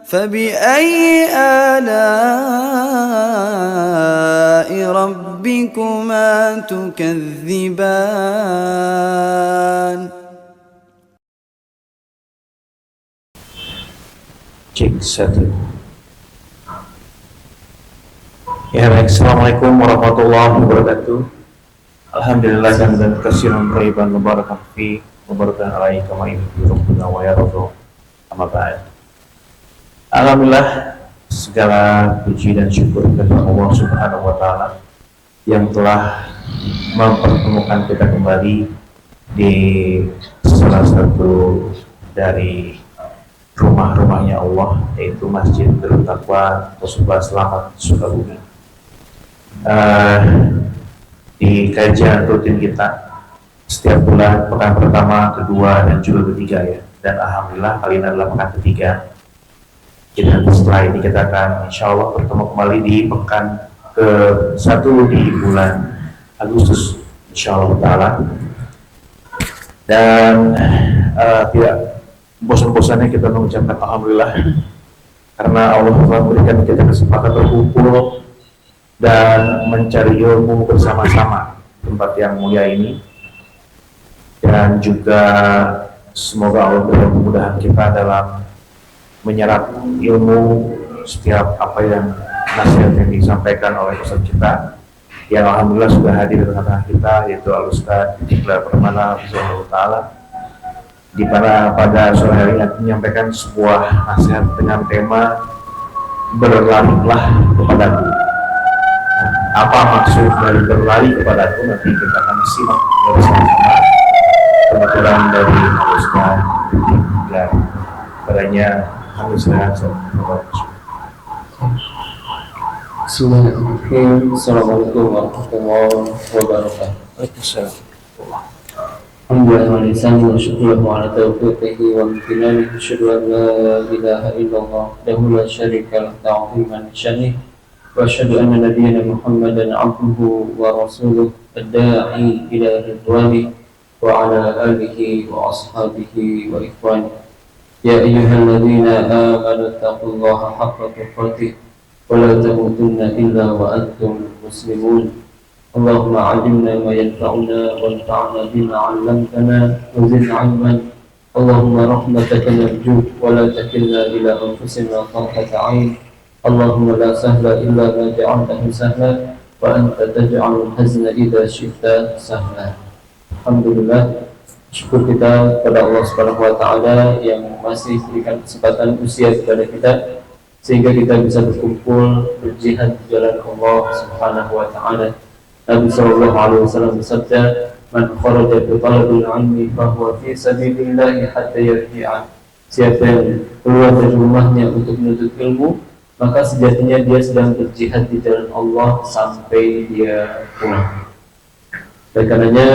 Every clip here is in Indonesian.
فبأي آلاء ربكما تكذبان. Cek satu. Ya baik, Assalamualaikum warahmatullahi wabarakatuh. Alhamdulillah dan kasihan thayyiban mubarakan fi mubarakan alaihi kama yuhibbuna wa yarda. Amma ba'd. Alhamdulillah, segala puji dan syukur kepada Allah Subhanahu wa taala yang telah mempertemukan kita kembali di salah satu dari rumah-rumahnya Allah, yaitu Masjid Darut Taqwa Tosuba Selamat Sukabumi. Di kajian rutin kita setiap bulan, pekan pertama, kedua, dan juga ketiga ya. Dan alhamdulillah kali ini adalah pekan ketiga. Setelah ini kita akan insya Allah bertemu kembali di pekan ke-1 di bulan Agustus insya Allah ta'ala. Dan tidak bosan-bosannya kita mengucapkan alhamdulillah karena Allah telah memberikan kita kesempatan berkumpul dan mencari ilmu bersama-sama tempat yang mulia ini, dan juga semoga Allah beri kemudahan kita dalam menyerap ilmu setiap apa yang nasihat yang disampaikan oleh Ustaz kita yang alhamdulillah sudah hadir di tengah kita, yaitu Al-Ustaz Iqbal Permana Bismillah Ta'ala, di mana pada sore hari ini menyampaikan sebuah nasihat dengan tema berlarilah kepadaku. Apa maksud dari berlari kepadaku nanti kita akan simak bersama-sama. Kebetulan dari Ustaz Iqbal padanya Bismillahirrahmanirrahim. Assalamualaikum warahmatullahi wabarakatuh. Waalaikumsalam. Alhamdulillah wa lisan wa syukur wa ala taufiqihi wa amtinani. Asyhadu an la ilaha illallah wahdahu la syarika lahu ta'ziman syanihi wa asyhadu anna nabiyyana Muhammadan abduhu wa rasuluh ad-da'i ila ridwani wa ala alihi wa ashabihi wa ikhwani. Ya ayyuhalladzina amanu taqullaha haqqa tuqatih wa la tamutunna illa wa antum muslimun. Allahumma 'allimna ma yanfa'una wanfa'na bima 'allamtana wa zidna 'ilman. Allahumma rahmataka narju wa la takilna ila anfusina tarfata 'ain. Allahumma la sahla illa ma ja'altahu sahla wa anta taj'alul hazna idza syi'ta sahla. Alhamdulillah, syukur kita kepada Allah Subhanahu wa taala yang masih berikan kesempatan usia kepada kita sehingga kita bisa berkumpul berjihad di jalan Allah Subhanahu wa taala. Nabi sallallahu alaihi wasallam bersabda, "Man kharaja bi talabil 'ilmi fa huwa fi sabilillah hatta yarji'a." Siapa yang keluar dari rumahnya untuk menuntut ilmu, maka sejatinya dia sedang berjihad di jalan Allah sampai dia pulang. Oleh karenanya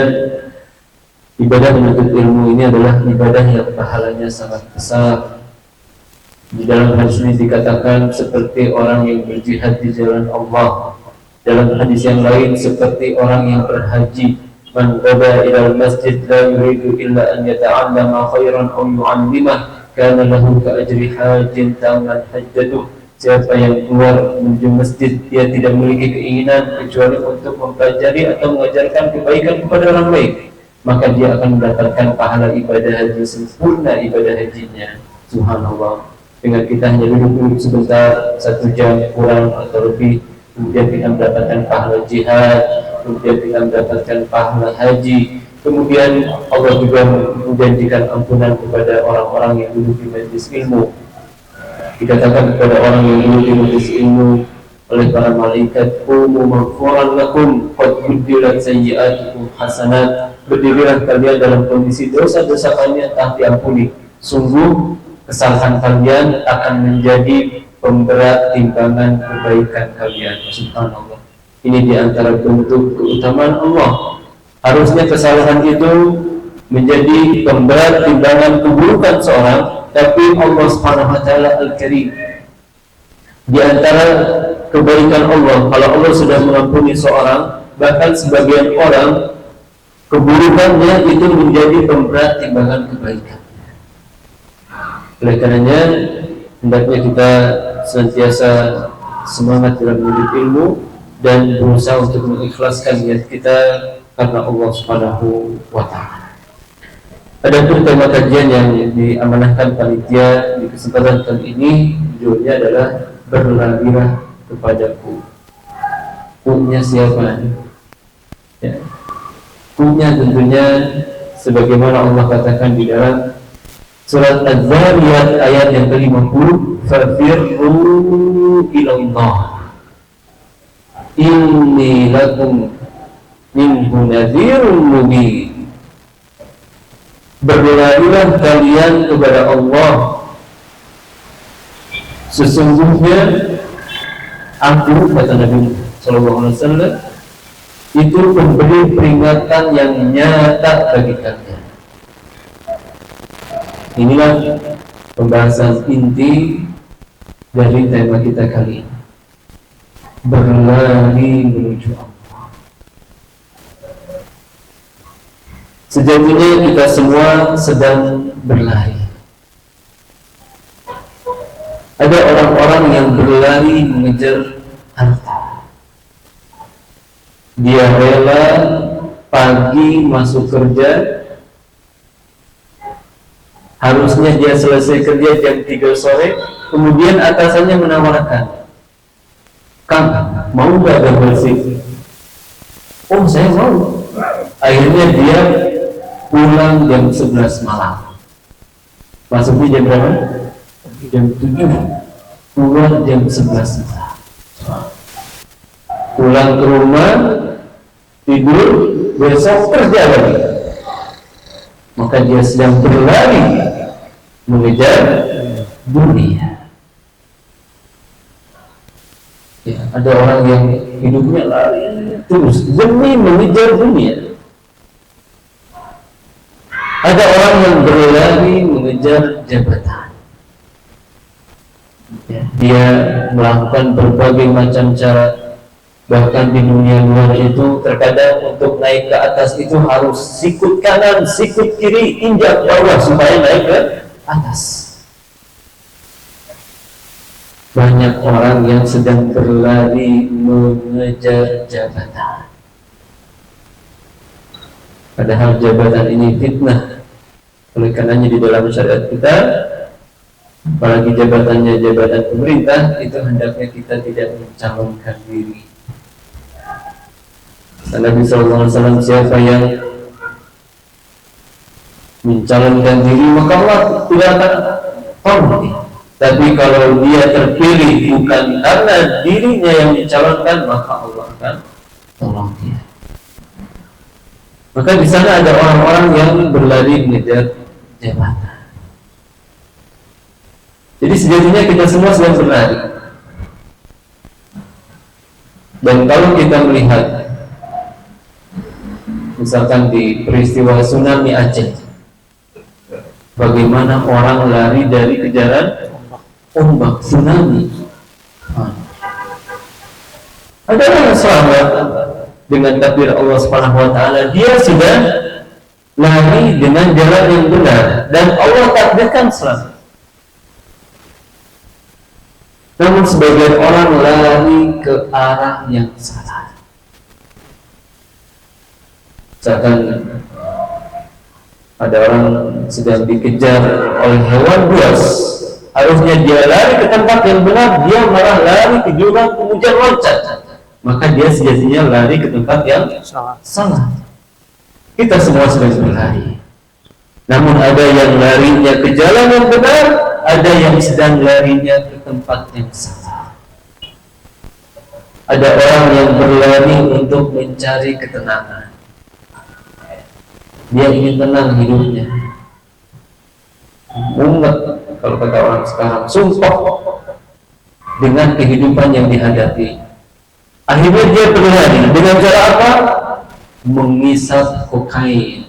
ibadah menuntut ilmu ini adalah ibadah yang pahalanya sangat besar. Di dalam hadis ini dikatakan seperti orang yang berjihad di jalan Allah. Dalam hadis yang lain seperti orang yang berhaji. Man ghada ilal masjid la yuridu illa an yata'allama khairan aw yu'allimah kana lahu ka ajri hajin tamman hajjatuh. Siapa yang keluar menuju masjid dia tidak memiliki keinginan kecuali untuk mempelajari atau mengajarkan kebaikan kepada orang baik, maka dia akan mendapatkan pahala ibadah haji sempurna ibadah hajinya. Subhanallah. Dengan kita hanya duduk sebentar, 1 jam kurang atau lebih, kemudian kita mendapatkan pahala jihad, kemudian kita mendapatkan pahala haji, kemudian Allah juga menjanjikan ampunan kepada orang-orang yang duduk di majelis ilmu. Dikatakan kepada orang yang duduk di majelis ilmu oleh para malaikat, "Qumu maghfuran lakum qad buddilat sayyi'atukum hasanat." Berdirilah kalian dalam kondisi dosa-dosa kalian telah diampuni. Sungguh kesalahan kalian akan menjadi pemberat timbangan kebaikan kalian. Subhanallah. Ini diantara bentuk keutamaan Allah. Harusnya kesalahan itu menjadi pemberat timbangan keburukan seorang, tapi Allah Subhanahu wa taala Al-Karim. Di antara kebaikan Allah, kalau Allah sudah mengampuni seorang, bahkan sebagian orang keburukannya itu menjadi pemberat timbangan kebaikan. Oleh karenanya hendaknya kita senantiasa semangat dalam menuntut ilmu dan berusaha untuk mengikhlaskan niat kita karena Allah Subhanahu wa Ta'ala. Adapun tema kajian yang diamanahkan panitia di kesempatan kali ini judulnya adalah berlarilah kepadaku. Punya siapa? Ya. Punya tentunya sebagaimana Allah katakan di dalam surat Az-Zariyat ayat yang ke-50, fafirru ilallah inni lakum minhu nadhirun mubin. Berlarilah kalian kepada Allah, sesungguhnya aku, kata Nabi Sallallahu Alaihi Wasallam, itu memberi peringatan yang nyata bagi kalian. Inilah pembahasan inti dari tema kita kali ini, berlari menuju Allah. Sejatinya kita semua sedang berlari. Ada orang-orang yang berlari mengejar harta. Dia rela pagi masuk kerja, harusnya dia selesai kerja jam 3 sore, kemudian atasannya menawarkan, "Kang, mau nggak double shift?" "Oh, saya mau." Akhirnya dia pulang jam 11 malam. Masuknya jam berapa? Jam 7. Pulang jam 11 malam. Pulang ke rumah, tidur, besok kerja lagi. Maka dia sedang berlari mengejar dunia. Ya, ada orang yang hidupnya lari terus demi mengejar dunia. Ada orang yang berlari mengejar jabatan. Ya, dia melakukan berbagai macam cara. Bahkan di dunia luar itu terkadang untuk naik ke atas itu harus sikut kanan, sikut kiri, injak bawah supaya naik ke atas. Banyak orang yang sedang berlari mengejar jabatan. Padahal jabatan ini fitnah. Oleh karenanya di dalam syariat kita, apalagi jabatannya jabatan pemerintah, itu hendaknya kita tidak mencalonkan diri. Nabi SAW, siapa yang mencalonkan diri maka Allah tidak akan tolong. Tapi kalau dia terpilih bukan karena dirinya yang mencalonkan, maka Allah akan tolong dia. Maka di sana ada orang-orang yang berlari mengejar jabatan. Jadi sejatinya kita semua sedang berlari. Dan kalau kita melihat misalkan di peristiwa tsunami Aceh, bagaimana orang lari dari kejaran ombak tsunami. Ada orang selamat dengan takdir Allah Subhanahu wa Ta'ala, dia sudah lari dengan jalan yang benar dan Allah takdirkan selamat. Namun sebagian orang lari ke arah yang salah. Misalkan ada orang sedang dikejar oleh hewan buas, harusnya dia lari ke tempat yang benar, dia malah lari ke jurang kemudian loncat. Maka dia sejatinya lari ke tempat yang salah. Kita semua sedang berlari. Namun ada yang larinya ke jalan yang benar, ada yang sedang larinya ke tempat yang salah. Ada orang yang berlari untuk mencari ketenangan. Dia ingin tenang hidupnya. Mumet, kalau kata orang sekarang, sumpah dengan kehidupan yang dihadapi. Akhirnya dia berlari dengan cara apa? Mengisap kokain,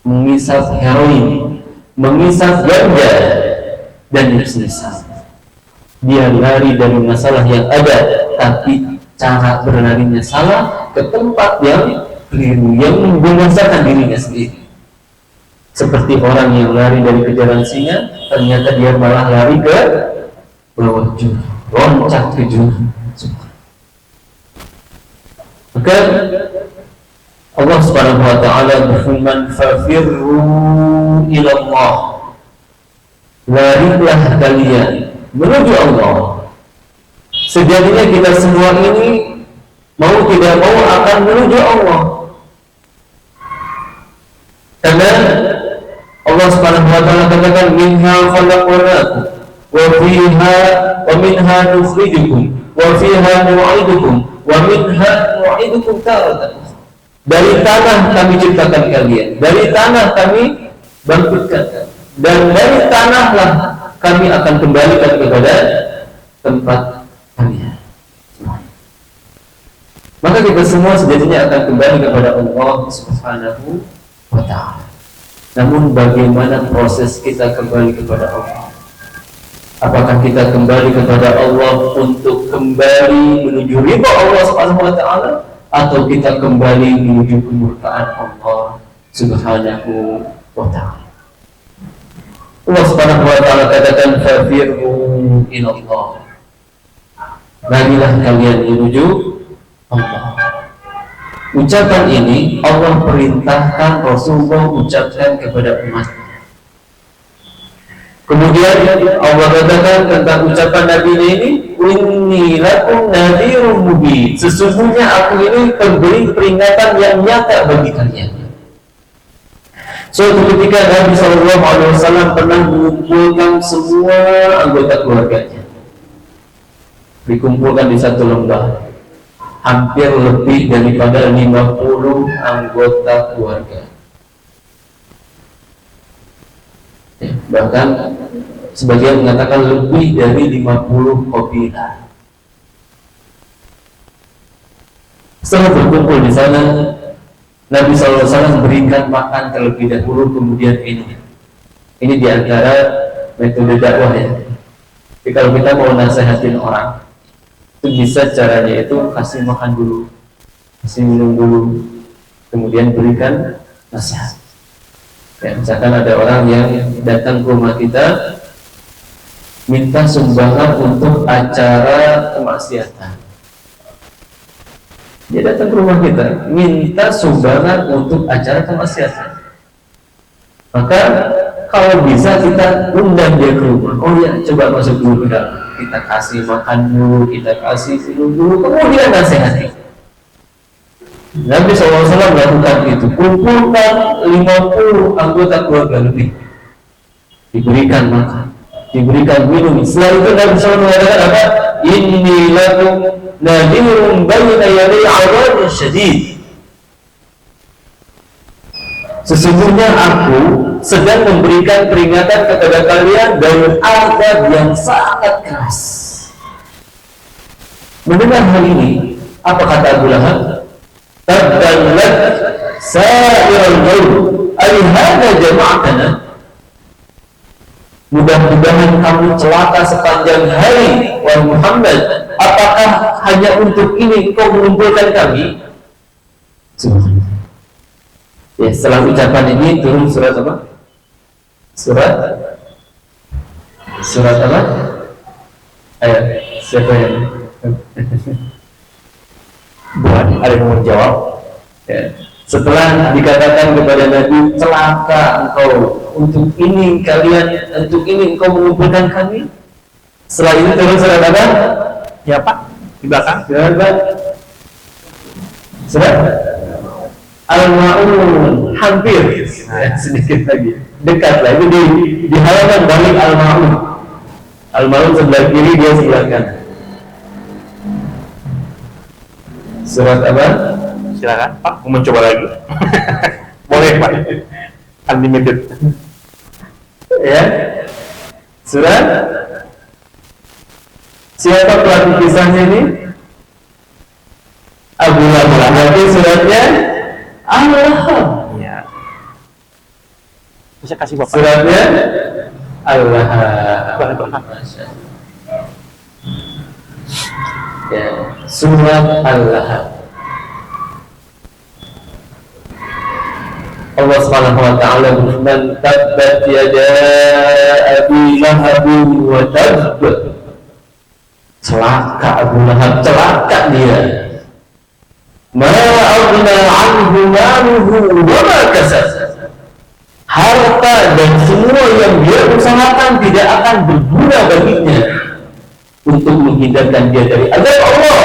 mengisap heroin, mengisap ganja, dan seterusnya. Dia lari dari masalah yang ada, tapi cara berlarinya salah, ke tempat yang keliru, yang membinasakan dirinya sendiri. Seperti orang yang lari dari kejaran singa, ternyata dia malah lari ke bawah jurang, loncat ke jurang. Maka Allah Subhanahu wa taala berfirman, "Fafirru ila Allah." Larilah kalian menuju Allah. Sejatinya kita semua ini mau tidak mau akan menuju Allah. Karena Allah Subhanahu wa taala katakan, "Minha khalaqnakum wa fiha wa minha nukhrijukum wa fiha nu'idukum wa minha nu'idukum taratan." Dari tanah kami ciptakan kalian, dari tanah kami bangkitkan kalian, dan dari tanahlah kami akan kembalikan kepada tempat kalian. Maka kita semua sejatinya akan kembali kepada Allah Subhanahu wa ta'ala. Namun bagaimana proses kita kembali kepada Allah? Apakah kita kembali kepada Allah untuk kembali menuju ridha Allah Subhanahu wa ta'ala, atau kita kembali menuju kemurkaan Allah Subhanahu wa ta'ala? Allah Subhanahu wa ta'ala katakan, "Fafirru ila Allah." Larilah kalian menuju Allah. Ucapan ini Allah perintahkan Rasulullah ucapkan kepada umatnya. Kemudian Allah katakan tentang ucapan Nabi ini, "Inni lakum nadhirun mubin." Sesungguhnya aku ini pemberi peringatan yang nyata bagi kalian. Suatu ketika Nabi SAW pernah mengumpulkan semua anggota keluarganya, dikumpulkan di satu lembah, hampir lebih daripada 50 anggota keluarga. Bahkan sebagian mengatakan lebih dari 50 kabilah. Setelah berkumpul di sana, Nabi SAW berikan makan terlebih dahulu, kemudian minum. Ini diantara metode dakwah ya. Jadi kalau kita mau nasihatin orang, itu bisa caranya itu kasih makan dulu, kasih minum dulu, kemudian berikan nasihat. Ya, misalkan ada orang yang datang ke rumah kita minta sumbangan untuk acara kemaksiatan. Dia datang ke rumah kita minta sumbangan untuk acara kemaksiatan. Maka kalau bisa kita undang dia ke rumah. Oh ya, coba masuk dulu ke dalam. Kita kasih makan dulu, kita kasih minum dulu, kemudian nasihati. Nabi SAW melakukan itu. Kumpulkan 50 anggota keluarga lebih, diberikan makan, diberikan minum. Setelah itu Nabi SAW mengatakan apa? Inni lakum nadhirun bayna yaday 'adabin syadid. Sesungguhnya aku sedang memberikan peringatan kepada kalian dari azab yang sangat keras. Mendengar hal ini, apa kata Abu Lahab? Tabban lak sa'irul yawm, alihada jama'atana. Mudah-mudahan kamu celaka sepanjang hari, wahai Muhammad. Apakah hanya untuk ini engkau mengumpulkan kami? Subhanallah. Ya, setelah ucapan ini turun surat apa? Surat apa? Ayo, siapa yang buat? Ada yang mau jawab? Ya. Setelah dikatakan kepada Nabi, celaka engkau, untuk ini engkau mengumpulkan kami. Setelah itu turun surat apa? Ya Pak, di belakang. Surat Al-Ma'un, hampir sedikit lagi, dekat lagi di halaman balik Al-Ma'un. Al-Ma'un sebelah kiri, dia sebelah kanan. Surat apa? Silakan Pak, mau mencoba lagi. Boleh Pak, unlimited. Ya, surat. Siapa pelaku kisahnya ini? Abu Lahab. Berarti suratnya Al-Lahab. Iya. Bisa kasih Bapak. Suratnya Al-Lahab. Ya, surat Al-Lahab. Allah Subhanahu wa ta'ala berfirman, tabbat yada abi lahab wa tabb Celaka Abu Lahab, celaka dia. Ma aghna anhu maluhu wa ma kasab. Harta dan semua yang dia usahakan tidak akan berguna baginya untuk menghindarkan dia dari azab Allah.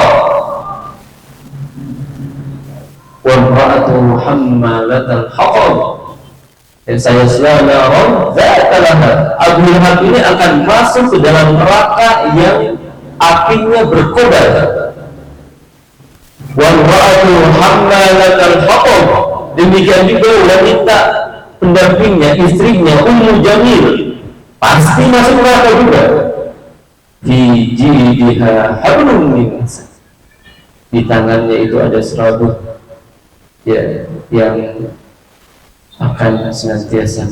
Wa imra'atuhu hammalatal hatab. Dan saya selalu Abu Lahab ini akan masuk ke dalam neraka yang apinya berkobar. Wa imra'atuhu hammalatal hatab. Demikian juga wanita pendampingnya, istrinya Ummu Jamil pasti masuk neraka juga. Di jidha hablum min masad. Di tangannya itu ada serabut ya, yang akan senantiasa.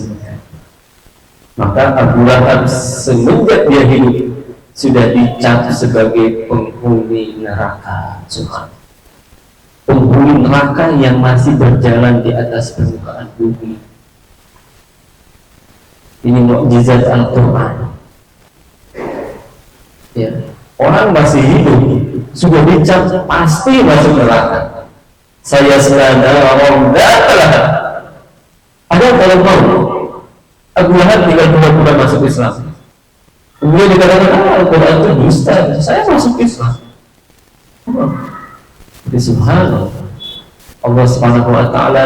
Maka Abu Lahab semenjak dia hidup sudah dicap sebagai penghuni neraka. Penghuni neraka yang masih berjalan di atas permukaan bumi. Ini mukjizat Al-Quran. Ya, orang masih hidup sudah dicap pasti masuk neraka. Saya selada orang telah. Ada kalau mau Abu Lahab tinggal pura-pura masuk Islam. Kemudian dikatakan Al-Quran itu dusta. Saya masuk Islam. Jadi subhanallah, Allah Subhanahu wa Ta'ala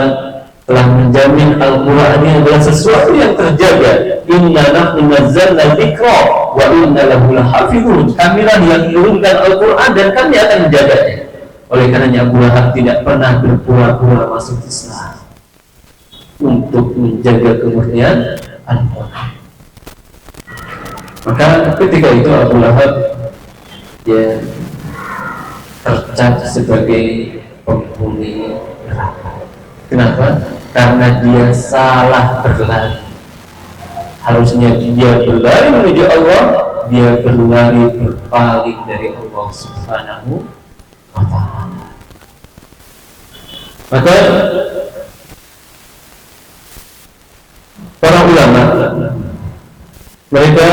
telah menjamin Al-Quran ini adalah sesuatu yang terjaga. Inna nahnu nazzalna dzikra wa inna lahu lahafizun. Kamilah yang menurunkan Al-Quran dan kami akan menjaganya. Oleh karenanya Abu Lahab tidak pernah berpura-pura masuk Islam untuk menjaga kemurnian Al-Quran. Maka ketika itu Abu Lahab ya tercap sebagai penghuni neraka. Kenapa? Karena dia salah berlari. Harusnya dia berlari menuju Allah, dia berlari berpaling dari Allah Subhanahu wa Ta'ala. Maka para ulama mereka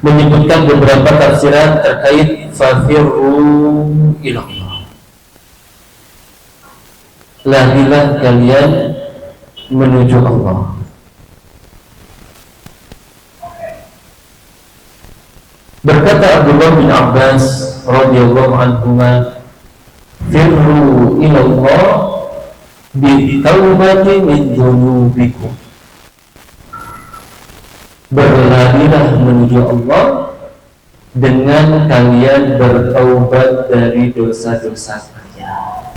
menyebutkan beberapa tafsiran terkait fafirru ilallah. Larilah kalian menuju Allah. Berkata Abdullah bin Abbas radhiyallahu anhuma, firru ilallah bitaubati min dzunubikum. Berlarilah menuju Allah dengan kalian bertaubat dari dosa-dosa kalian.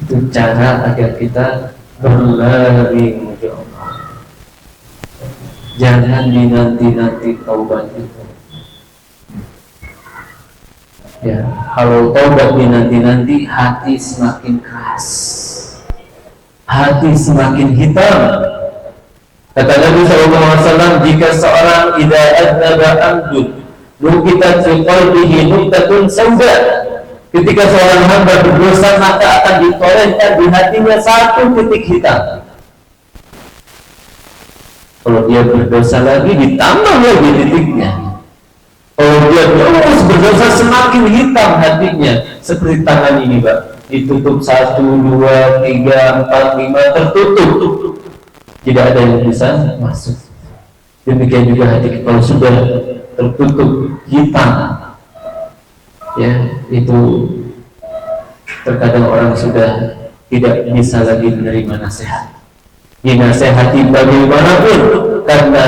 Itu cara agar kita berlari menuju Allah. Jangan dinanti-nanti taubat itu. Ya, kalau taubat dinanti-nanti, hati semakin keras, hati semakin hitam. Kata Nabi SAW, jika seorang idza adnaba amdun nukitat fi qalbihi nuktatun sauda. Ketika seorang hamba berdosa, maka akan ditorehkan di hatinya satu titik hitam. Kalau dia berdosa lagi, ditambah lagi titiknya. Kalau dia terus berdosa, semakin hitam hatinya. Seperti tangan ini, Pak, ditutup 1, 2, 3, 4, 5, tertutup. Tidak ada yang bisa masuk. Demikian juga hati kalau sudah tertutup hitam, ya itu terkadang orang sudah tidak bisa lagi menerima nasihat. Dinasehati bagaimanapun, karena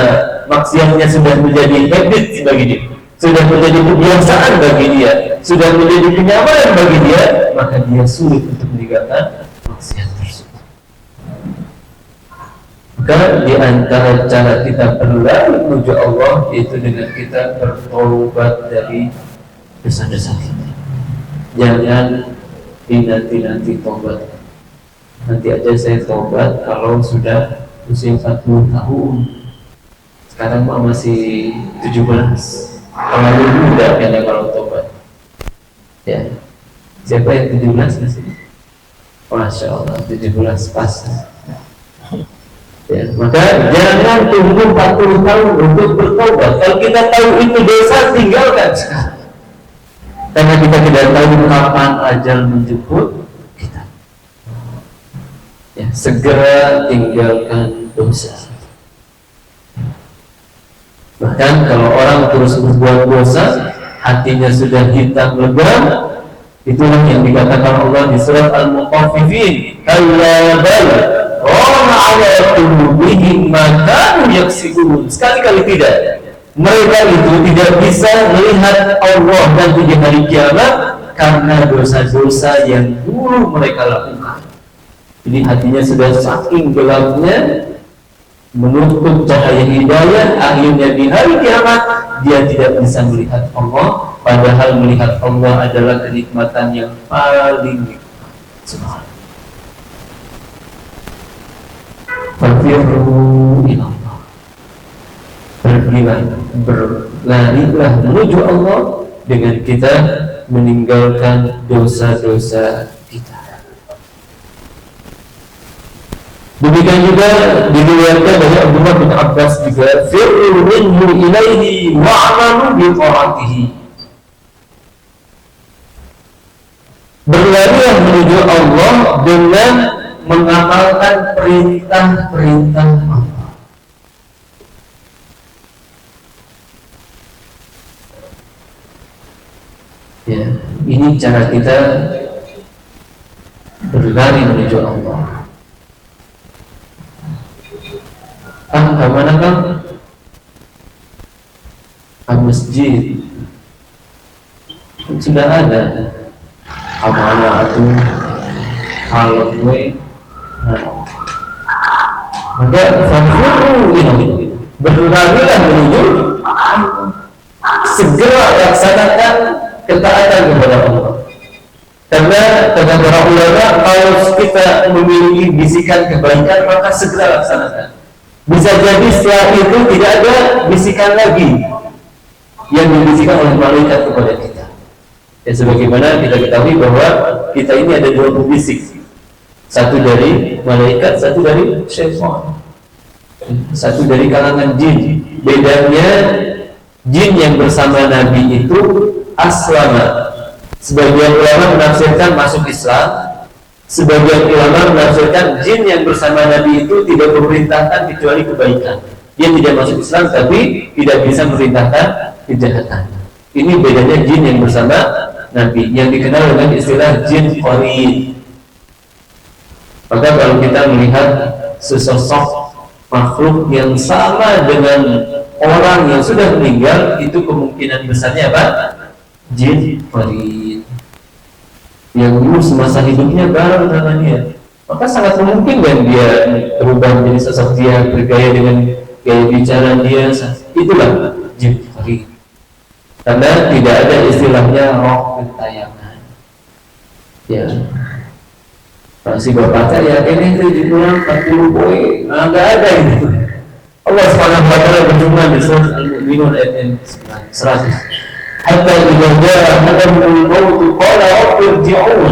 maksiatnya sudah menjadi habit bagi dia, sudah menjadi kebiasaan bagi dia, sudah menjadi kenyamanan bagi dia, maka dia sulit untuk meninggalkan maksiat tersebut. Maka di antara cara kita berlari menuju Allah yaitu dengan kita bertobat dari dosa-dosa kita. Jangan dinanti-nanti tobat. Nanti aja saya tobat kalau sudah usia 40 tahun. Sekarang masih 17. Terlalu muda kayaknya kalau tobat. Ya. Siapa yang 17 di sini? Masya Allah, 17 pas. Ya, maka jangan tunggu 40 tahun untuk bertobat. Kalau kita tahu itu dosa, tinggalkan sekarang. Karena kita tidak tahu kapan ajal menjemput kita. Ya, segera tinggalkan dosa. Bahkan kalau orang terus berbuat dosa, hatinya sudah hitam lebam, itulah yang dikatakan Allah di surat Al-Mutaffifin, kalla bal rana ala qulubihim ma kanu yaksibun. Sekali-kali tidak, mereka itu tidak bisa melihat Allah dan di hari kiamat karena dosa-dosa yang dulu mereka lakukan. Jadi hatinya sudah saking gelapnya, menutup cahaya hidayah, akhirnya di hari kiamat dia tidak bisa melihat Allah, padahal melihat Allah adalah kenikmatan yang paling nikmat. Subhanallah. Fafirru ilallah. Pergilah, berlarilah menuju Allah dengan kita meninggalkan dosa-dosa kita. Demikian juga diriwayatkan dari Abdullah bin Abbas juga, firru minhu ilaihi wa'amalu bi ta'atihi. Berlarilah menuju Allah dengan mengamalkan perintah-perintah Allah. Ya, ini cara kita berlari menuju Allah. Kemana kan? Masjid sudah ada. Kemana itu? Kalau gue, maka fakuru ini berlarilah menuju, segera laksanakan ketaatan kepada Allah. Karena kata para ulama, kalau kita memiliki bisikan kebaikan, maka segera laksanakan. Bisa jadi setelah itu tidak ada bisikan lagi yang dibisikkan oleh malaikat kepada kita. Ya, sebagaimana kita ketahui bahwa kita ini ada dua pembisik, satu dari malaikat, satu dari syaitan, satu dari kalangan jin. Bedanya jin yang bersama Nabi itu aslama. Sebagian ulama menafsirkan masuk Islam, sebagian ulama menafsirkan jin yang bersama Nabi itu tidak memerintahkan kecuali kebaikan. Dia tidak masuk Islam tapi tidak bisa memerintahkan kejahatan. Ini bedanya jin yang bersama Nabi, yang dikenal dengan istilah jin qarin. Maka kalau kita melihat sesosok makhluk yang sama dengan orang yang sudah meninggal, itu kemungkinan besarnya apa? Jin qarin, yang dulu semasa hidupnya bareng dengan dia. Maka sangat memungkinkan dia berubah menjadi sosok dia, bergaya dengan gaya bicara dia. Itulah jin qarin. Karena tidak ada istilahnya roh gentayangan. Ya, masih bapaknya ya ini di bulan 40 poin, nggak ada itu. Allah Subhanahu wa taala berfirman di surat Al-Mu'minun ayat 100. Hatta idza jaa ahadahumul maut qala rabbi irji'un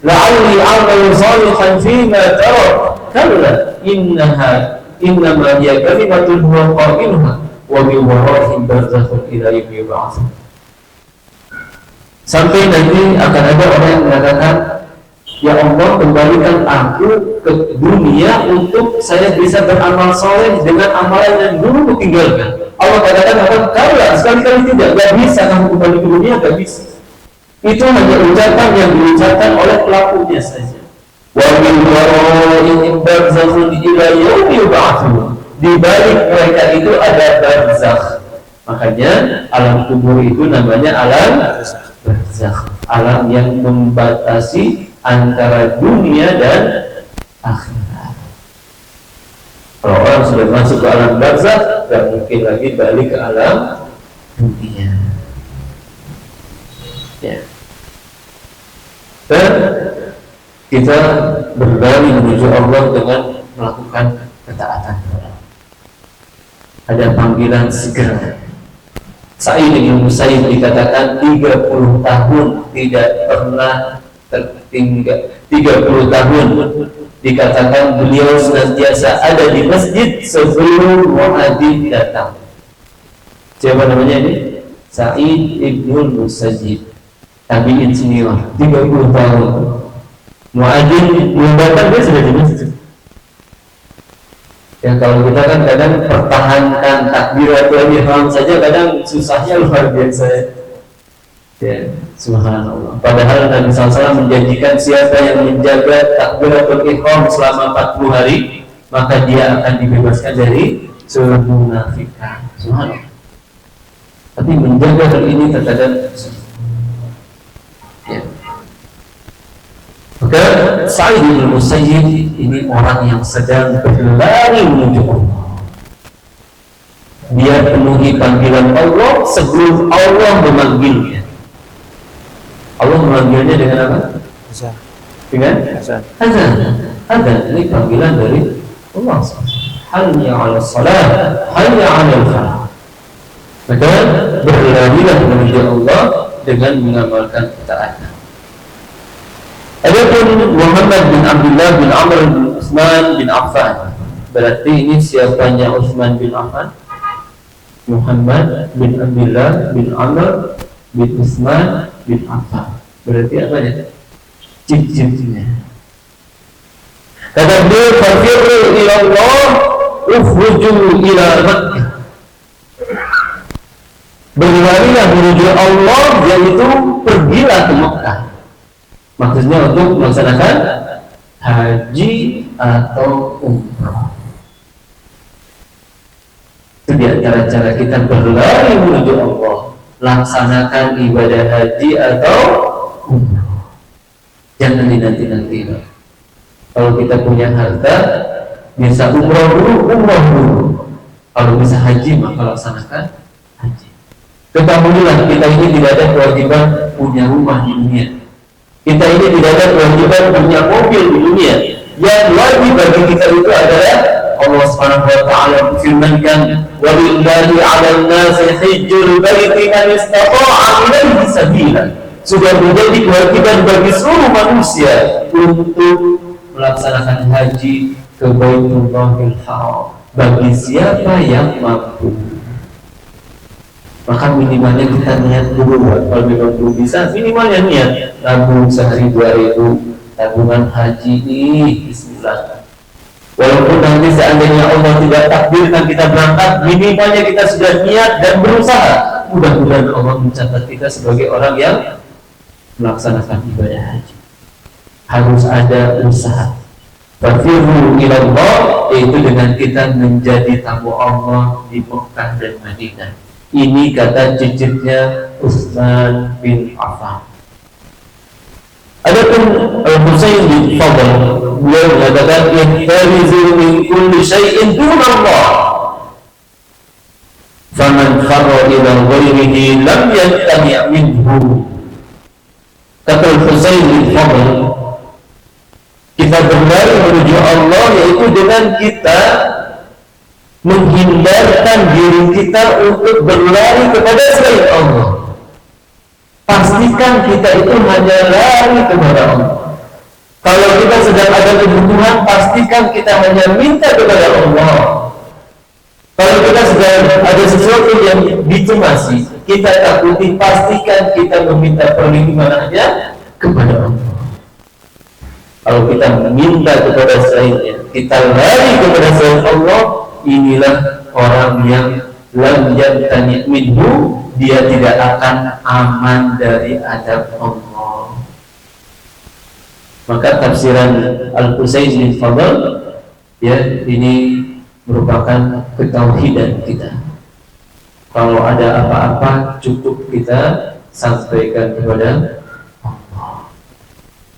la'alli a'malu salihan fima tarak. Kalla innama hiya kalimatun huwa qailuha wa min wara'ihim barzakhun ila yaumi yub'atsun. Sampai nanti akan ada orang yang mengatakan, ya Allah, kembalikan aku ke dunia untuk saya bisa beramal soleh dengan amalan yang dulu kutinggalkan. Allah katakan apa? Kalau sekali-kali tidak, gak bisa kamu kembali ke dunia, gak bisa. Itu hanya ucapan yang diucapkan oleh pelakunya saja. Wa min wara'ihim barzakhun ila yaumi yub'atsun. Di balik mereka itu ada barzakh. Makanya alam kubur itu namanya alam barzakh, alam yang membatasi antara dunia dan akhirat. Kalau orang sudah masuk ke alam barzakh, tidak mungkin lagi balik ke alam dunia. Ya. Dan kita berlari menuju Allah dengan melakukan ketaatan. Ada panggilan segera. Sa'id bin Musayyib dikatakan 30 tahun tidak pernah tertinggal, 30 tahun dikatakan beliau senantiasa ada di masjid sebelum muadzin datang. Siapa namanya ini? Sa'id ibnul Musayyib, tabi'in senior, 30 tahun. Muadzin belum datang, dia sudah di masjid. Ya kalau kita kan kadang pertahankan takbiratul ihram saja kadang susahnya luar biasa. Ya, subhanallah. Padahal Nabi SAW menjanjikan siapa yang menjaga takbiratul ihram selama 40 hari, maka dia akan dibebaskan dari seluruh munafikan. Subhanallah. Tapi menjaga hal ini terkadang ya. Maka Sa'id bin Musayyib ini orang yang sedang berlari menuju Allah. Dia penuhi panggilan Allah sebelum Allah memanggilnya. Allah memanggilnya dengan apa? Azan. Dengan Azan. Azan. Ini panggilan dari Allah. Hayya 'alas salat, hayya 'alal falah. Maka berlarilah menuju Allah dengan mengamalkan ketaatan. Adapun Muhammad bin Abdullah bin Amr bin Utsman bin Affan, berarti ini siapanya Utsman bin Affan? Muhammad bin Abdullah bin Amr bin Utsman bin Affan. Berarti apa ya? Cip-cipnya. Kata beliau, "Fafirru ila Allah, ukhruju ila Makkah." Berlarilah menuju Allah, yaitu pergilah ke Mekah. Maksudnya untuk melaksanakan haji atau umrah. Itu di antara cara kita berlari menuju Allah, laksanakan ibadah haji atau umrah. Jangan dinanti-nanti. Kalau kita punya harta, bisa umrah dulu. Kalau bisa haji, maka laksanakan haji. Ketahuilah kita ini tidak ada kewajiban punya rumah di dunia. Kita ini tidak ada kewajiban punya mobil di dunia. Yang wajib bagi kita itu adalah Allah Subhanahu wa taala firmankan, "Walillahi 'alan nasi hajjul baiti man istata'a ilaihi sabila." Sudah menjadi kewajiban bagi seluruh manusia untuk melaksanakan haji ke Baitullahil Haram bagi siapa yang mampu. Maka minimalnya kita niat dulu. Kalau memang belum bisa, minimalnya niat tabung sehari 2.000 tabungan haji ini. Bismillah. Walaupun nanti seandainya Allah tidak takdirkan kita berangkat, minimalnya kita sudah niat dan berusaha. Mudah-mudahan Allah mencatat kita sebagai orang yang melaksanakan ibadah haji. Harus ada usaha. Fafirru ila Allah, yaitu dengan kita menjadi tamu Allah di Mekah dan Madinah. Ini kata cicitnya Utsman bin Affan. Adapun Al-Husain bin Fadl, beliau mengatakan ihtarizu min kulli syai'in dunallah. Faman farra ila ghairihi lam yantami' minhu. Kata Al-Husain bin Fadl, kita berlari menuju Allah yaitu dengan kita menghindarkan diri kita untuk berlari kepada selain Allah. Pastikan kita itu hanya lari kepada Allah. Kalau kita sedang ada kebutuhan, pastikan kita hanya minta kepada Allah. Kalau kita sedang ada sesuatu yang dicemasi, kita takuti, pastikan kita meminta perlindungan hanya kepada Allah. Kalau kita meminta kepada selainnya, kita lari kepada selain Allah, inilah orang yang lam yantani minhu, dia tidak akan aman dari adab Allah. Maka tafsiran Al-Husain bin Fadl, ya, ini merupakan ketauhidan kita. Kalau ada apa-apa cukup kita sampaikan kepada Allah.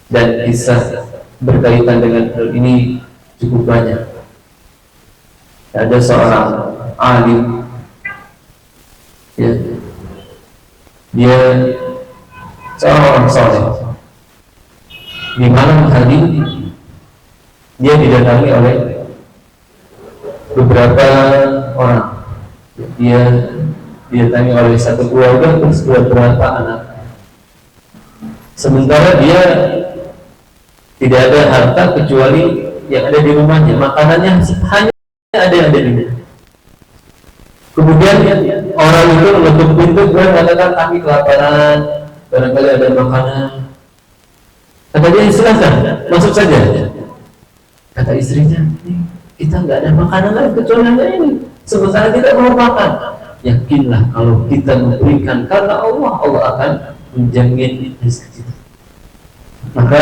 Dan kisah berkaitan dengan hal ini cukup banyak. Ada seorang alim, ya, dia seorang orang soleh. Di malam hari dia didatangi oleh beberapa orang. Dia didatangi oleh satu keluarga terus beberapa anak. Sementara dia tidak ada harta kecuali yang ada di rumahnya, makanannya hanya ada yang ada di rumah. Kemudian orang itu menutup pintu dan mengatakan kami kelaparan, barangkali ada makanan. Kata dia, silakan masuk saja. Kata istrinya, kita nggak ada makanan lagi kecuali hanya ini. Sementara kita mau makan. Yakinlah kalau kita memberikan karena Allah, Allah akan menjamin rezeki kita. Maka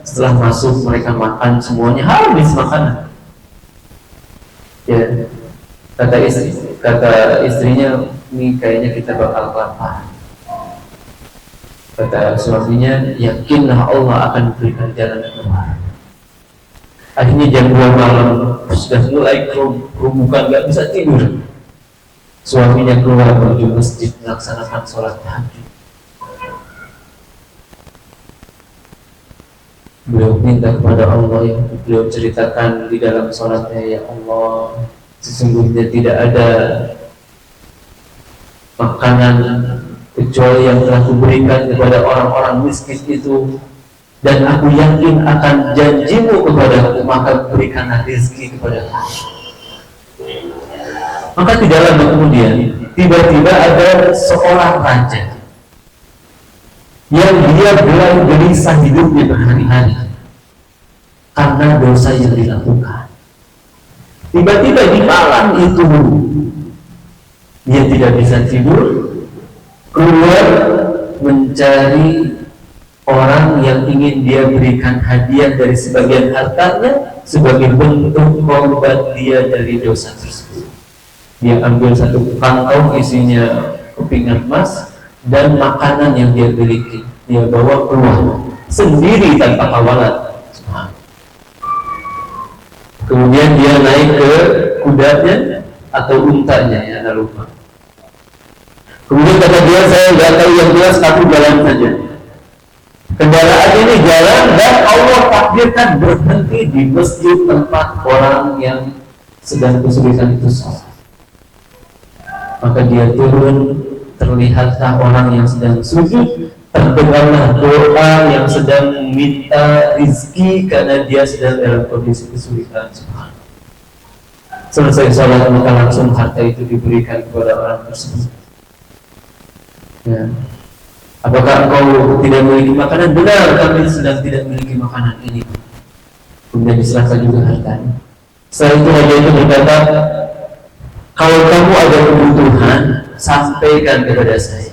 setelah masuk mereka makan semuanya habis makanan. Ya, kata istrinya, ini kayaknya kita bakal kelaparan. Kata suaminya, yakinlah Allah akan berikan jalan keluar. Akhirnya jam 2 malam sudah mulai kerumukan, nggak bisa tidur. Suaminya keluar menuju masjid melaksanakan sholat tahajud. Beliau minta kepada Allah, yang beliau ceritakan di dalam sholatnya, ya Allah, sesungguhnya tidak ada makanan kecuali yang telah kuberikan kepada orang-orang miskin itu, dan aku yakin akan janjimu kepada aku, maka berikanlah rezeki kepada aku. Maka tidak lama kemudian tiba-tiba ada seorang raja yang dia gelisah hidupnya berhari-hari karena dosa yang dilakukan. Tiba-tiba di malam itu dia tidak bisa tidur, keluar mencari orang yang ingin dia berikan hadiah dari sebagian hartanya sebagai bentuk taubat dia dari dosa tersebut. Dia ambil satu kantong isinya kepingan emas dan makanan yang dia miliki, dia bawa keluar sendiri tanpa kawalan. Kemudian dia naik ke kudanya atau untanya, ya, Anda lupa. Kemudian kata dia, saya nggak tahu yang jelas, tapi jalan saja. Kendaraan ini jalan dan Allah takdirkan berhenti di masjid tempat orang yang sedang kesulitan itu sholat. Maka dia turun, terlihatlah orang yang sedang sujud, terdengarlah doa yang sedang meminta rizki karena dia sedang dalam kondisi kesulitan. Selesai sholat maka langsung harta itu diberikan kepada orang tersebut. Ya. Apakah engkau tidak memiliki makanan? Benar, kami sedang tidak memiliki makanan ini. Kemudian diserahkan juga hartanya. Setelah itu raja itu berkata, kalau kamu ada kebutuhan, sampaikan kepada saya.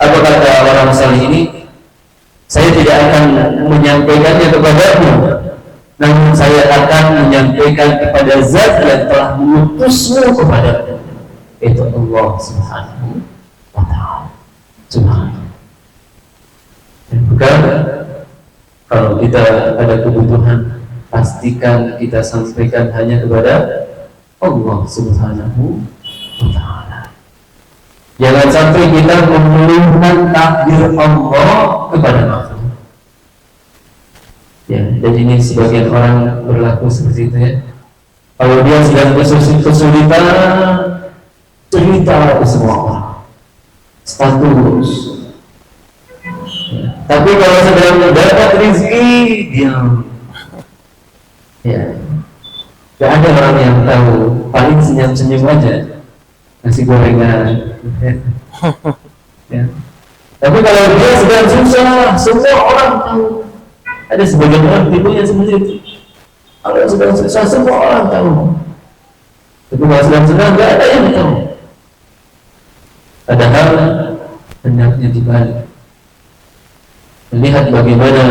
Apa kata orang saleh ini? Saya tidak akan menyampaikannya kepadamu, namun saya akan menyampaikan kepada Zat yang telah mengutusmu kepadamu, itu Allah Subhanahu wa Ta'ala. Subhanahu. Dan bukan kalau kita ada kebutuhan, pastikan kita sampaikan hanya kepada Allah Subhanahu wa Ta'ala. Jangan sampai kita mengeluhkan takdir Allah kepada makhluk. Ya, dan ini sebagian orang berlaku seperti itu, ya. Kalau dia sedang kesulitan, cerita ke semua orang, status. Ya. Tapi kalau sedang mendapat rezeki, diam. Ya. Gak ada orang yang tahu, paling senyum-senyum aja, nasi gorengan. Ya. Tapi kalau dia sedang susah, semua orang tahu. Ada sebagian orang tipunya seperti itu. Kalau sedang susah, semua orang tahu. Tapi kalau sedang senang, gak ada yang tahu. Padahal hendaknya dibalik. Lihat bagaimana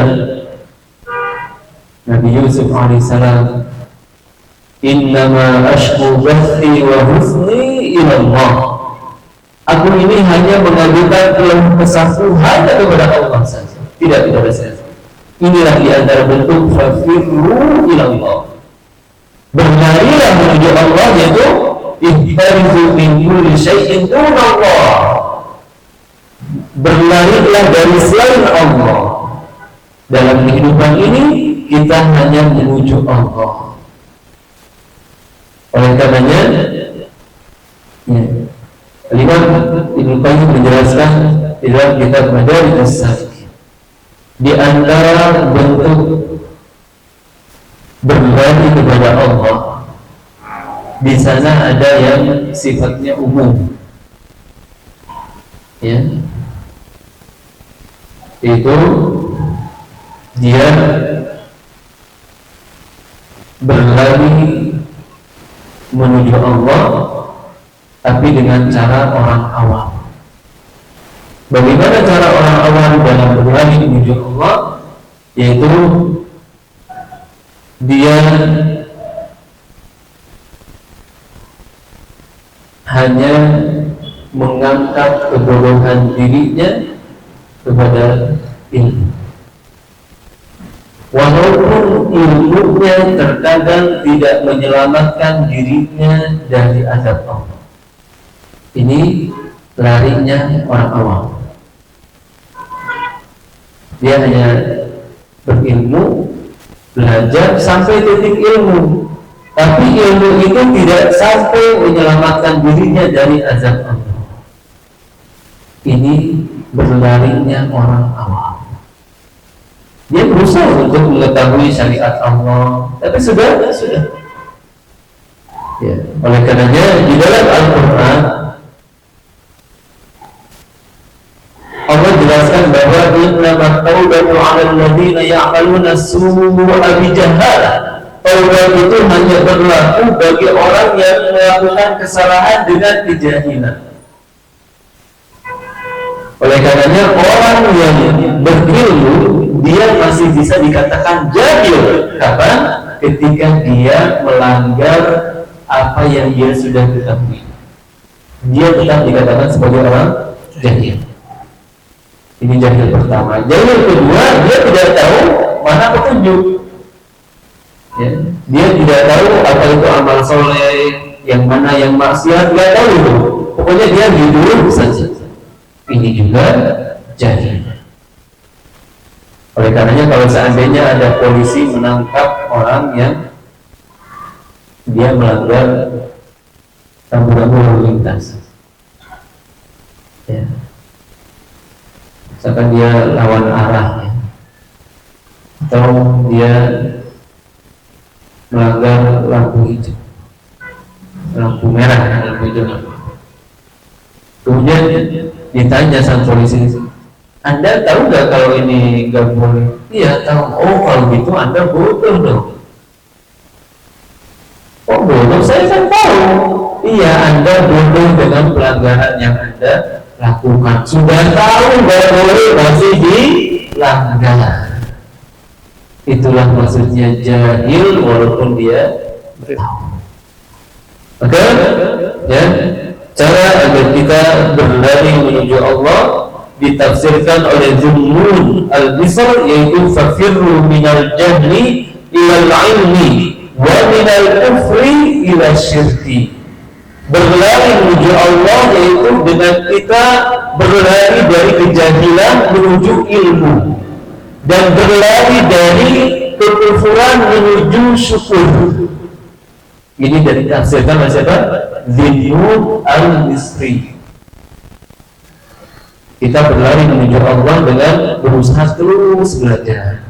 Nabi Yusuf alaihissalam, innama ashku bathi wa husni ilallah. Aku ini hanya mengajukan keluh kesahku hanya kepada Allah saja, tidak kepada saya. Inilah di antara bentuk fafirru ilallah. Berlarilah menuju Allah, yaitu ihbarizu min kulli syai'in dunallah. Berlarilah dari selain Allah. Dalam kehidupan ini kita hanya menuju Allah. Oleh karenanya, ya, Imam Ibnu Qayyim menjelaskan di dalam kitab Madarijus Salikin, di antara bentuk berlari kepada Allah, di sana ada yang sifatnya umum, ya, itu dia berlari menuju Allah, tapi dengan cara orang awam. Bagaimana cara orang awam dalam berlari menuju Allah? Yaitu dia hanya mengangkat kebodohan dirinya kepada ilmu, walaupun ilmunya terkadang tidak menyelamatkan dirinya dari azab Allah. Ini larinya orang awam. Dia hanya berilmu, belajar sampai titik ilmu, tapi ilmu itu tidak sampai menyelamatkan dirinya dari azab Allah. Ini berlarinya orang awam. Dia berusaha untuk mengetahui syariat Allah, tapi sudah. Ya. Oleh karenanya di dalam Al-Quran Allah jelaskan bahwa innamat taubatu 'alal ladzina ya'maluna as-su'a bijahalah. Taubat itu hanya berlaku bagi orang yang melakukan kesalahan dengan kejahilan. Oleh karenanya orang yang berilmu dia masih bisa dikatakan jahil. Kapan? Ketika dia melanggar apa yang dia sudah ketahui, dia tetap dikatakan sebagai orang jahil. Ini jahil pertama. Jahil kedua, dia tidak tahu mana petunjuk. Ya, dia tidak tahu apa itu amal soleh, yang mana yang maksiat, tidak tahu. Pokoknya dia hidup saja. Ini juga jahil. Oleh karenanya kalau seandainya ada polisi menangkap orang yang dia melanggar rambu-rambu lalu lintas, ya, misalkan dia lawan arah, ya, atau dia melanggar lampu hijau, lampu merah, lampu hijau, kemudian ditanya sama polisi, Anda tahu nggak kalau ini nggak boleh? Iya tahu. Oh kalau gitu Anda bodoh dong. Oh bodoh? Saya kan tahu. Iya Anda bodoh dengan pelanggaran yang Anda lakukan. Sudah tahu nggak boleh masih dilanggar. Itulah maksudnya jahil walaupun dia tahu. Oke? Ya. Cara agar kita berlari menuju Allah ditafsirkan oleh Jumhur al-Bisr, yaitu fafirru minal jahli ilal ilmi wa minal kufri ilal syirki. Berlari menuju Allah yaitu dengan kita berlari dari kejahilan menuju ilmu, dan berlari dari kekufuran menuju syukur. Ini dari tafsirkan oleh siapa? Jumhur al-Bisri. Kita berlari menuju Allah dengan berusaha terus belajar.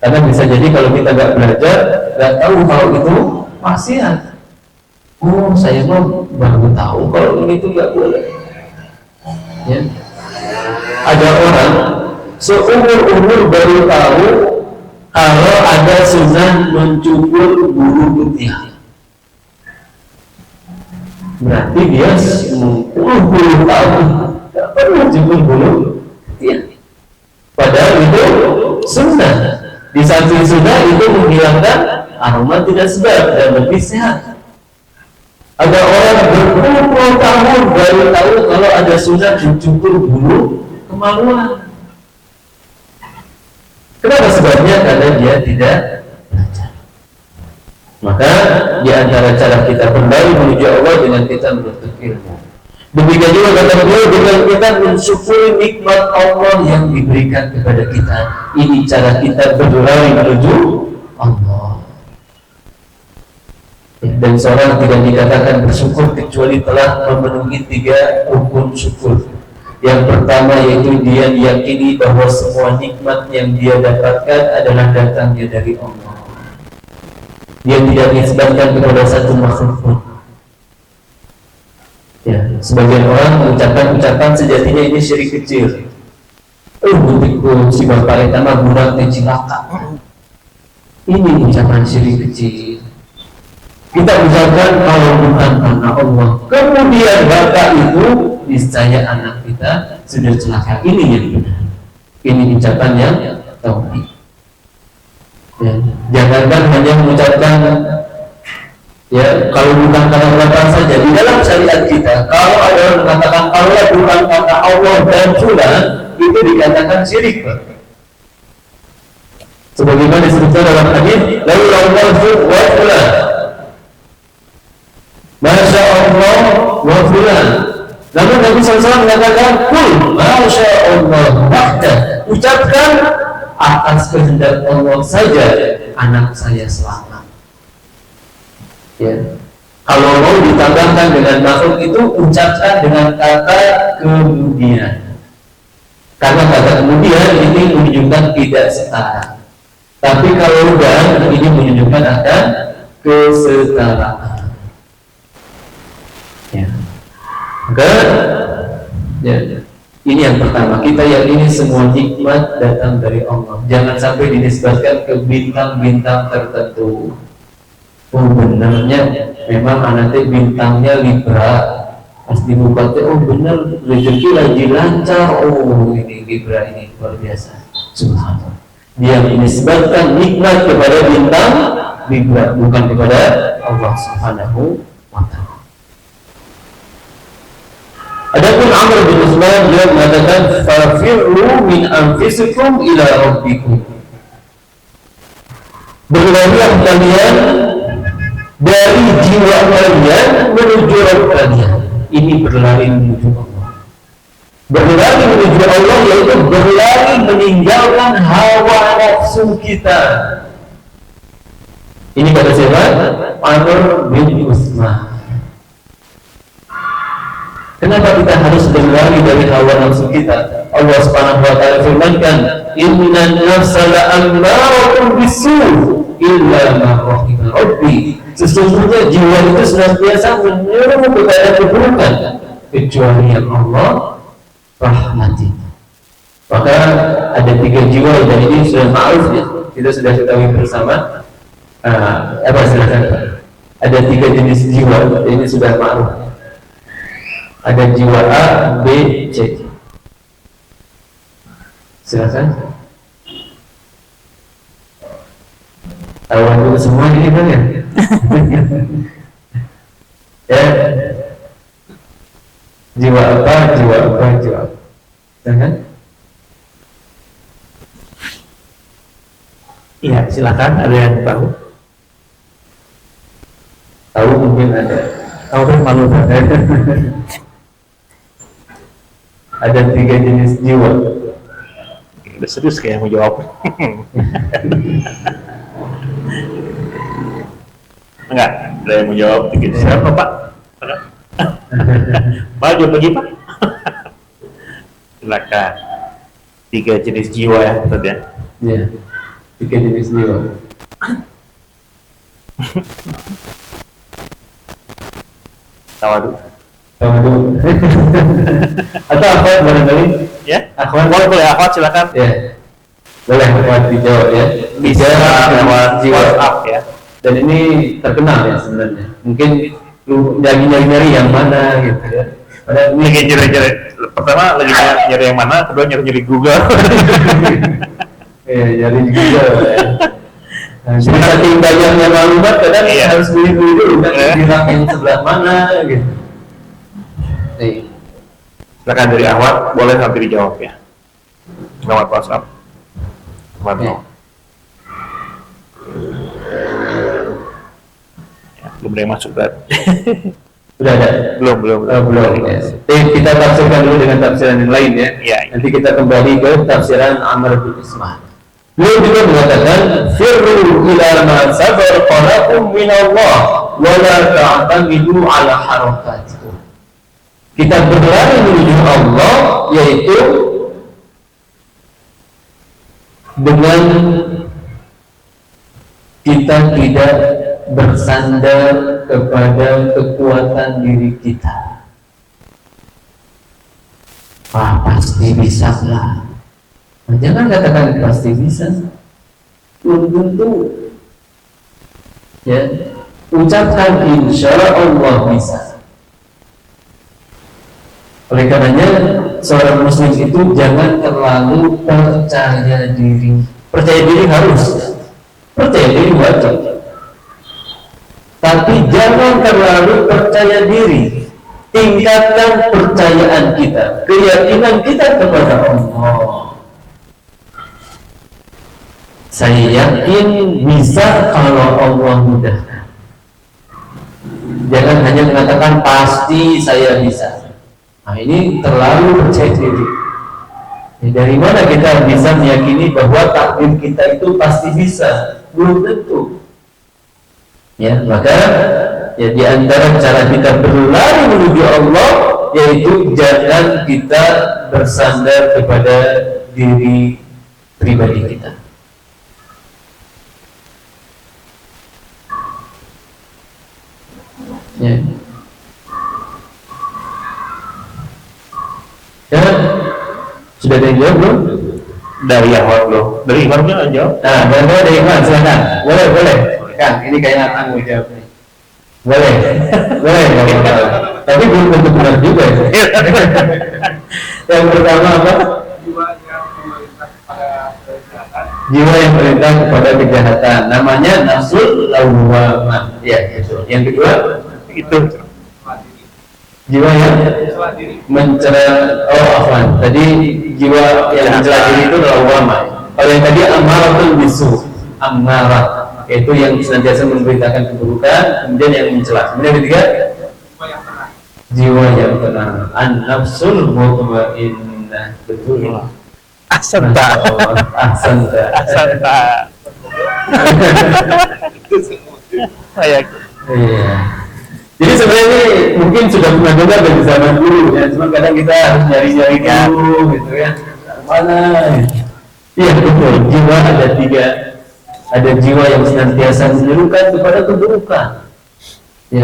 Karena bisa jadi kalau kita nggak belajar, nggak tahu kalau itu maksiat. Oh, saya mau baru tahu kalau ini itu nggak boleh. Ya. Ada orang seumur-umur baru tahu kalau ada sunnah mencukur bulu ketiak. Berarti dia 10 tahun tidak pernah cukur bulu ketiak. Padahal itu sunnah. Di samping sunnah itu menghilangkan aroma tidak sedap dan lebih sehat. Ada orang berpuluh-puluh tahun baru tahu kalau ada sunnah mencukur bulu kemaluan. Kenapa sebabnya? Karena dia tidak belajar. Maka di antara cara kita berlari menuju Allah dengan kita menuntut ilmu. Demikian juga kata beliau dengan kita mensyukuri nikmat Allah yang diberikan kepada kita. Ini cara kita berlari menuju Allah. Dan seorang tidak dikatakan bersyukur kecuali telah memenuhi 3 rukun syukur. Yang pertama yaitu dia meyakini bahwa semua nikmat yang dia dapatkan adalah datangnya dari Allah. Dia tidak disebabkan kepada satu makhluk pun. Ya, sebagian orang mengucapkan ucapan sejatinya ini syirik kecil. Butiku si bapak itu mah budak teh cilaka. Ini ucapan syirik kecil. Kita ucapkan kalau bukan karena Allah. Kemudian bapak itu niscaya anak kita sudah celaka. Ini yang benar. Ini ucapan yang tauhid. Ya, jangankan hanya mengucapkan ya kalau bukan karena bapak saja. Di dalam syariat kita, kalau ada orang mengatakan kalau bukan karena Allah dan Fulan, itu dikatakan syirik. Sebagaimana disebutkan dalam hadis, laula Allahu wa fulan. Masya Allah wa fulan. Namun Nabi SAW mengatakan, kul masya Allah wahdah. Ucapkan atas kehendak Allah saja anak saya selamat. Ya. Kalau mau ditambahkan dengan makhluk itu, ucapkan dengan kata kemudian. Karena kata kemudian ini menunjukkan tidak setara. Tapi kalau dan ini menunjukkan ada kesetaraan. Ya. Maka ya, ini yang pertama, kita yakini semua hikmat datang dari Allah. Jangan sampai dinisbatkan ke bintang-bintang tertentu. Oh benarnya memang anaknya bintangnya Libra, pas dibuka oh benar rezeki lagi lancar. Oh ini Libra ini luar biasa. Subhanallah. Dia menisbatkan nikmat kepada bintang Libra, bukan kepada Allah Subhanahu wa ta'ala. Adapun Amr bin Usman dia mengatakan fafirru min anfusikum ila rabbikum. Berlarilah kalian dari jiwa kalian menuju Rabb kalian. Ini berlari menuju Allah. Berlari menuju Allah yaitu berlari meninggalkan hawa nafsu kita. Ini kata siapa? Amr bin Usman. Kenapa kita harus berlari dari hawa nafsu kita? Allah Subhanahu wa ta'ala firmankan, "Innan nafsa la'ammaratun bis-su' illa ma rahima rabbi." Sesungguhnya jiwa itu senantiasa menyuruh kepada keburukan kecuali yang Allah rahmati. Maka ada 3 jiwa dan ini sudah ma'ruf ya. Kita sudah ketahui bersama. Silakan. Ada 3 jenis jiwa, ini sudah ma'ruf. Ada jiwa A, B, C. Silakan. Tahuan dulu semua ini kan ya? Ya. Jiwa apa, jiwa apa, jiwa apa? Silakan. Iya, silakan. Ada yang tahu? Tahu mungkin ada. Tahu kan malu kan? Ada 3 jenis jiwa. Udah serius kayak mau jawab. Enggak, ada yang mau jawab. Siapa Pak? Pak, jawab lagi Pak. Silakan. 3 jenis jiwa ya, Ustaz ya? Iya, 3 jenis jiwa. Tahu dulu. Atau akhwat barangkali? Ya? Akhwat Boleh akhwat silakan. Ya. Boleh akhwat dijawab ya. Bisa lewat WhatsApp ya. Dan ini terkenal ya sebenarnya. Mungkin lu nyari yang mana gitu ya. Padahal ini Lagi nyari-nyari. Pertama lagi nyari yang mana, kedua nyari-nyari Google. nyari juga ya. Jadi saking banyaknya maklumat kadang harus beli-beli dulu kan bilang yang sebelah mana gitu. Silakan dari Ahmad, boleh nanti dijawab ya. Lewat WhatsApp. Ahmad ya. Belum ada yang masuk tadi. Sudah ada? Belum. Ya. Kita tafsirkan dulu dengan tafsiran yang lain ya. Ya. Nanti kita kembali ke tafsiran Amr bin Usman. Beliau juga mengatakan, "Firru ila ma sabarqalakum min Allah, wa la ta'tamidu ala harakatikum." Kita berlari menuju Allah, yaitu dengan kita tidak bersandar kepada kekuatan diri kita. Pasti bisa lah. Jangan katakan pasti bisa, belum tentu. Ya, ucapkan insya Allah bisa. Oleh karenanya seorang muslim itu jangan terlalu percaya diri. Percaya diri harus, percaya diri wajib. Tapi jangan terlalu percaya diri. Tingkatkan percayaan kita, keyakinan kita kepada Allah. Saya yakin bisa kalau Allah mudahkan. Jangan hanya mengatakan pasti saya bisa. Nah, ini terlalu percaya diri. Dari mana kita bisa meyakini bahwa takdir kita itu pasti bisa? Belum tentu. Ya, maka ya di antara cara kita berlari menuju Allah yaitu jangan kita bersandar kepada diri pribadi kita. Ya. Ya, sudah ada yang jawab belum? Dari Ikhwan belum? Dari Ikhwan belum yang jawab? Nah, dari Ikhwan, silakan. Boleh. Kang, ini kayaknya tanggung jawab nih. Boleh, tapi belum tentu benar juga ya. Yang pertama apa? Jiwa yang perintah kepada kejahatan. Namanya nafsul lawwamah. Ya, itu. Yang kedua Itu jiwa yang mencela. Tadi jiwa yang mencela diri itu lawwamah. Kalau yang tadi amaratul bisu, amarah, yaitu yang senantiasa memberitakan keburukan, kemudian yang mencela. Kemudian ketiga, jiwa yang tenang, an-nafsul mutmainnah. Betul. Ahsanta. Iya. Jadi sebenarnya ini mungkin sudah pernah dengar dari zaman dulu ya, cuma kadang kita harus nyari-nyari dulu gitu ya. Mana? Iya betul. Jiwa ada tiga. Ada jiwa yang senantiasa menyerukan kepada keburukan. Ya,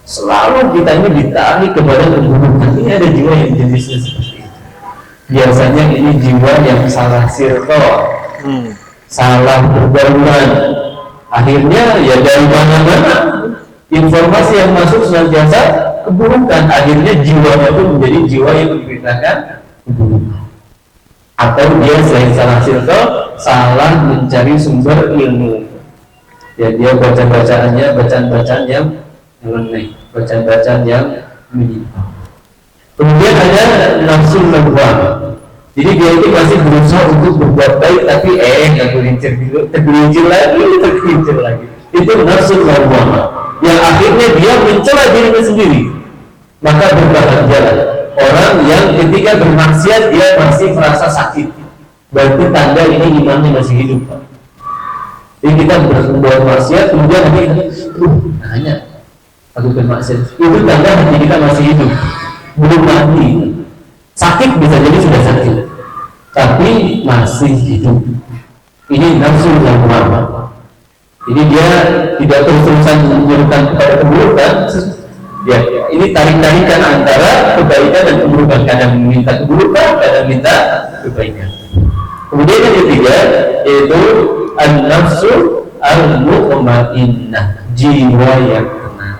selalu kita ini ditarik kepada keburukan. Ini ada jiwa yang jenisnya seperti itu. Biasanya ini jiwa yang salah circle, salah pergaulan. Akhirnya ya dari mana-mana informasi yang masuk senantiasa keburukan. Akhirnya jiwanya pun menjadi jiwa yang memberitakan keburukan. Atau dia selain salah circle, salah mencari sumber ilmu. Ya, dia bacaan-bacaannya bacaan-bacaan yang nyeleneh, bacaan-bacaan yang menyimpang. Kemudian ada nafsu lawwamah. Jadi dia itu masih berusaha untuk berbuat baik, tapi tergelincir lagi. Itu nafsu lawwamah. Yang akhirnya dia mencela dirinya sendiri. Maka berbahagialah orang yang ketika bermaksiat dia masih merasa sakit. Berarti tanda ini imannya masih hidup. Jadi kita berbuat maksiat kemudian hanya aku bermaksiat. Itu tanda hati kita masih hidup, belum mati. Sakit bisa jadi sudah sakit, tapi masih hidup. Ini nafsu lawwamah. Jadi dia tidak terus-terusan menyerukan kepada keburukan. Ya, ini tarik-tarikan antara kebaikan dan keburukan. Kadang minta keburukan, kadang minta kebaikan. Kemudian yang ketiga yaitu an-nafsu al-mutmainnah, jiwa yang tenang.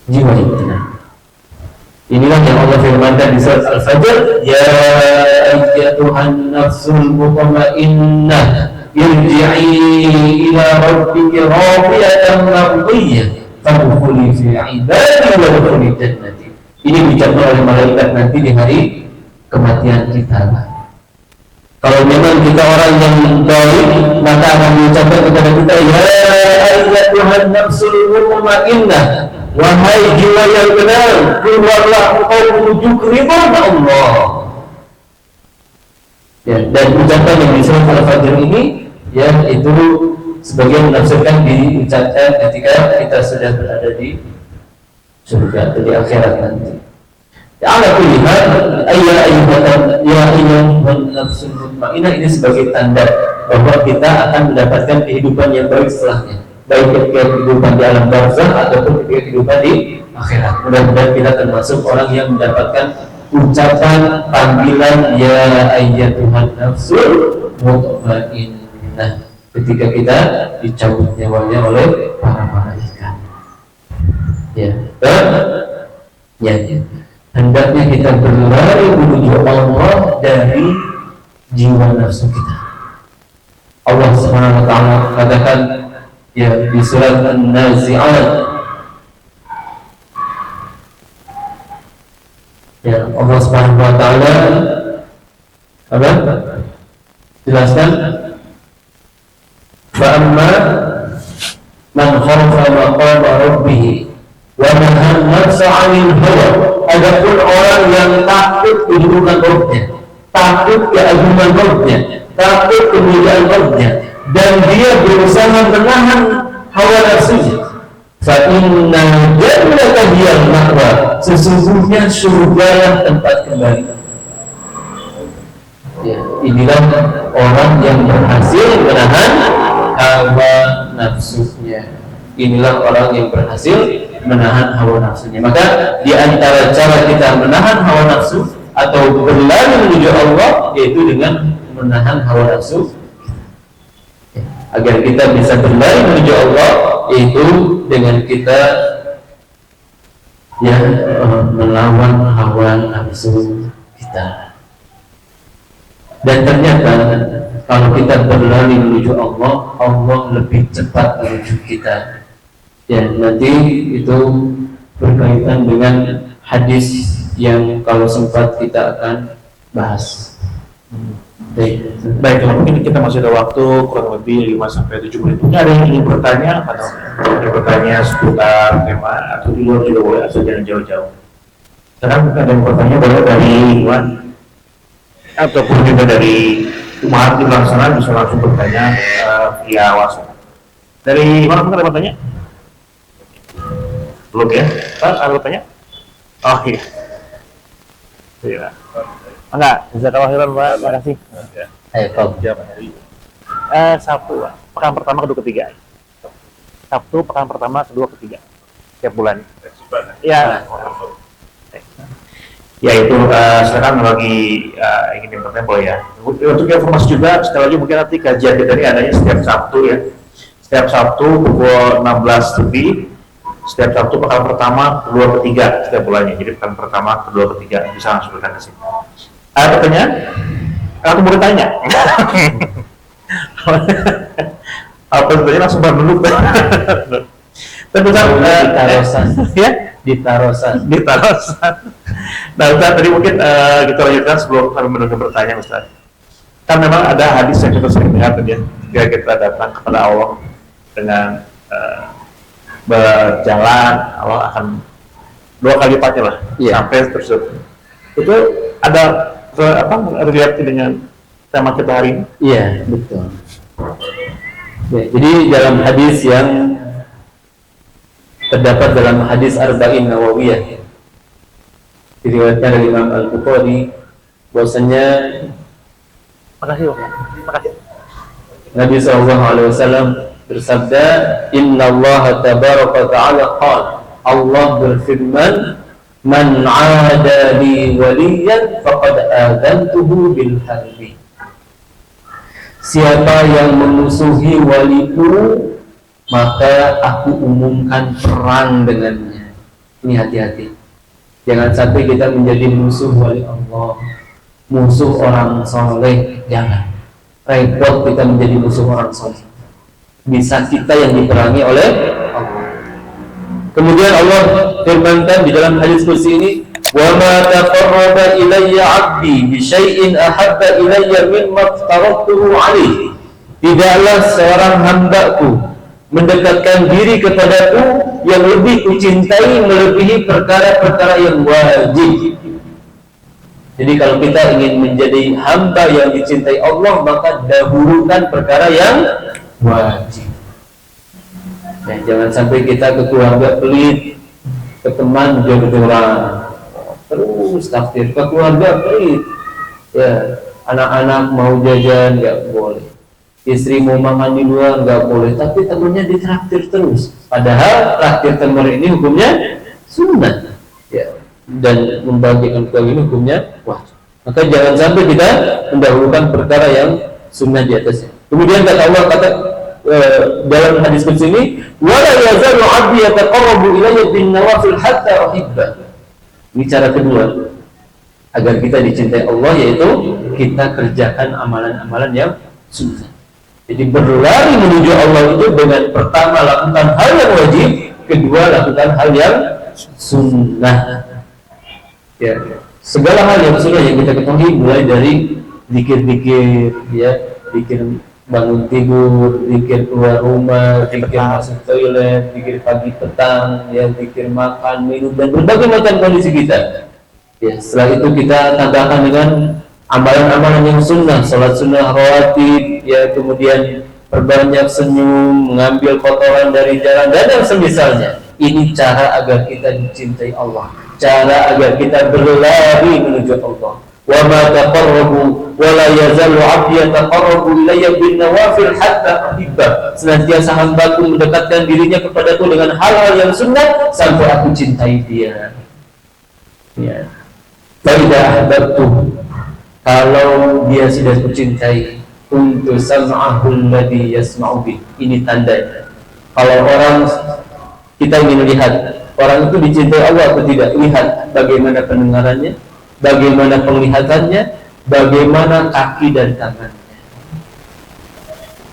Jiwa yang tenang. Inilah yang Allah firmankan di surat Al-Fajr, ya ayyatuhan nafsul mutmainnah irji'i ila rabbiki radiyatan mardiyah fadkhuli fi ibadi wa dkhuli jannati. Ini diucapkan oleh malaikat nanti di hari kematian kita. Kalau memang kita orang yang baik, maka akan diucapkan kepada kita, ya ayyatuhan nafsul mutmainnah, wahai jiwa yang tenang, keluarlah engkau menuju keridhaan Allah. Ya, dan ucapan yang di surat Al-Fajr ini, ya itu sebagian menafsirkan diucapkan ketika kita sudah berada di surga atau di akhirat nanti. Ya ala kulli hal, ayyuhan nafsul mutmainnah ini sebagai tanda bahwa kita akan mendapatkan kehidupan yang baik setelahnya, baik ketika kehidupan di alam barzakh ataupun ketika kehidupan di akhirat. Mudah-mudahan kita termasuk orang yang mendapatkan ucapan panggilan ya ayyatuhan nafsul mutmainnah ketika kita dicabut nyawanya oleh para malaikat. Ya, hendaknya kita berlari menuju Allah dari jiwa nafsu kita. Allah Subhanahu wa taala katakan ya di surat An-Nazi'at, ya Allah Subhanahu wa taala apa? Jelaskan, fa'amma man khafa maqama rabbih wa nahan nafsa 'anil hawa. Adapun orang yang takut kedudukan Rabbnya, takut keagungan Rabbnya, takut kemuliaan Rabbnya, dan dia berusaha menahan hawa nafsunya, fa inna jannata hiyal ma'wa, sesungguhnya surga tempat kembali. Ya, inilah orang yang berhasil menahan hawa nafsunya. Inilah orang yang berhasil menahan hawa nafsunya. Maka di antara cara kita menahan hawa nafsu atau berlari menuju Allah yaitu dengan menahan hawa nafsu. Agar kita bisa berlari menuju Allah yaitu dengan kita melawan hawa nafsu kita. Dan ternyata kalau kita berlari menuju Allah, Allah lebih cepat menuju kita. Ya, nanti itu berkaitan dengan hadis yang kalau sempat kita akan bahas. Baik, mungkin kita masih ada waktu kurang lebih 5-7 menit. Ada yang ingin bertanya atau ada bertanya seputar tema atau di luar juga boleh, asal jangan jauh-jauh. Sekarang ada yang bertanya boleh dari Iwan ataupun juga dari Umar di belakang sana, bisa langsung bertanya via WhatsApp. Dari mana pun ada bertanya? Belum ya? Pak, ada bertanya? Oh iya. Iya. Enggak, jazakallahu khairan Pak, terima kasih. Ayo, Sabtu, Pak. Pekan pertama, kedua, ketiga. Sabtu, pekan pertama, kedua, ketiga. Tiap bulan. Iya. Ya itu sekarang lagi ingin bertanya boleh ya. Untuk informasi juga, sekali lagi mungkin nanti kajian kita ini adanya setiap Sabtu ya. Setiap Sabtu pukul 16 lebih. Setiap Sabtu pekan pertama, kedua, ketiga setiap bulannya. Jadi pekan pertama, kedua, ketiga bisa langsung datang ke sini. Ada pertanyaan? Aku mau tanya. Apa sebenarnya langsung berduduk? Tapi Tarosan. Ya? Di Tarosan. Nah Ustaz, tadi mungkin kita lanjutkan sebelum kami menunggu bertanya Ustaz. Kan memang ada hadis yang kita sering lihat ya, ketika kita datang kepada Allah dengan berjalan, Allah akan 2 kali lipatnya lah, sampai tersebut. Itu ada relate dengan tema kita hari ini? Iya, betul. Ya, jadi dalam hadis yang terdapat dalam hadis Arba'in Nawawiyah diriwayatkan dari Imam Al-Bukhari bahwasanya Makasih. Nabi SAW bersabda, Inna Allah tabaraka ta'ala qala, Allah berfirman, man 'ada li waliyan faqad adantuhu bil harbi. Siapa yang memusuhi waliku, maka aku umumkan perang dengannya. Ini hati-hati. Jangan sampai kita menjadi musuh wali Allah, musuh orang soleh. Jangan. Repot kita menjadi musuh orang soleh. Bisa kita yang diperangi oleh Allah. Kemudian Allah firmankan di dalam hadis kursi ini, wa ma taqarraba ilayya 'abdi bi syai'in ahabba ilayya mimma aftaratuhu 'alaihi. Tidaklah seorang hambaku mendekatkan diri kepadaku yang lebih kucintai melebihi perkara-perkara yang wajib. Jadi kalau kita ingin menjadi hamba yang dicintai Allah, maka dahulukan perkara yang wajib. Ya, jangan sampai kita ke keluarga pelit, ke teman jor-joran, terus takdir, ke keluarga pelit. Ya, anak-anak mau jajan nggak boleh. Istri mau makan di luar nggak boleh, tapi temennya ditraktir terus. Padahal traktir temen ini hukumnya sunnah, ya. Dan membagikan keluarga ini hukumnya wajib. Maka jangan sampai kita mendahulukan perkara yang sunnah di atasnya. Kemudian kata Allah dalam hadis qudsi ini, wala yazalu 'abdi yataqarrabu ilayya bin nawafil hatta uhibba. Ini cara kedua agar kita dicintai Allah, yaitu kita kerjakan amalan-amalan yang sunnah. Jadi berlari menuju Allah itu dengan pertama lakukan hal yang wajib, kedua lakukan hal yang sunnah. Ya, segala hal yang sunnah yang kita ketahui, mulai dari zikir-zikir, ya, zikir bangun tidur, zikir keluar rumah, zikir masuk toilet, zikir pagi petang, ya, zikir makan, minum, dan berbagai macam kondisi kita. Ya, setelah itu kita tambahkan dengan amalan-amalan yang sunnah, salat sunnah rawatib, ya, kemudian perbanyak senyum, mengambil kotoran dari jalan, dan yang semisalnya. Ini cara agar kita dicintai Allah, cara agar kita berlari menuju Allah. Wa ma taqarrabu wa la yazalu 'abdi yataqarrabu ilayya bin nawafil hatta uhibba. Senantiasa hambaku mendekatkan dirinya kepadaku dengan hal-hal yang sunnah sampai aku cintai dia. Ya. Fa idza ahbabtu, kalau dia sudah kucintai, kuntu sam'ahu alladhi yasma'u bih. Ini tanda. Kalau orang, kita ingin lihat orang itu dicintai Allah atau tidak, lihat bagaimana pendengarannya, bagaimana penglihatannya, bagaimana kaki dan tangannya.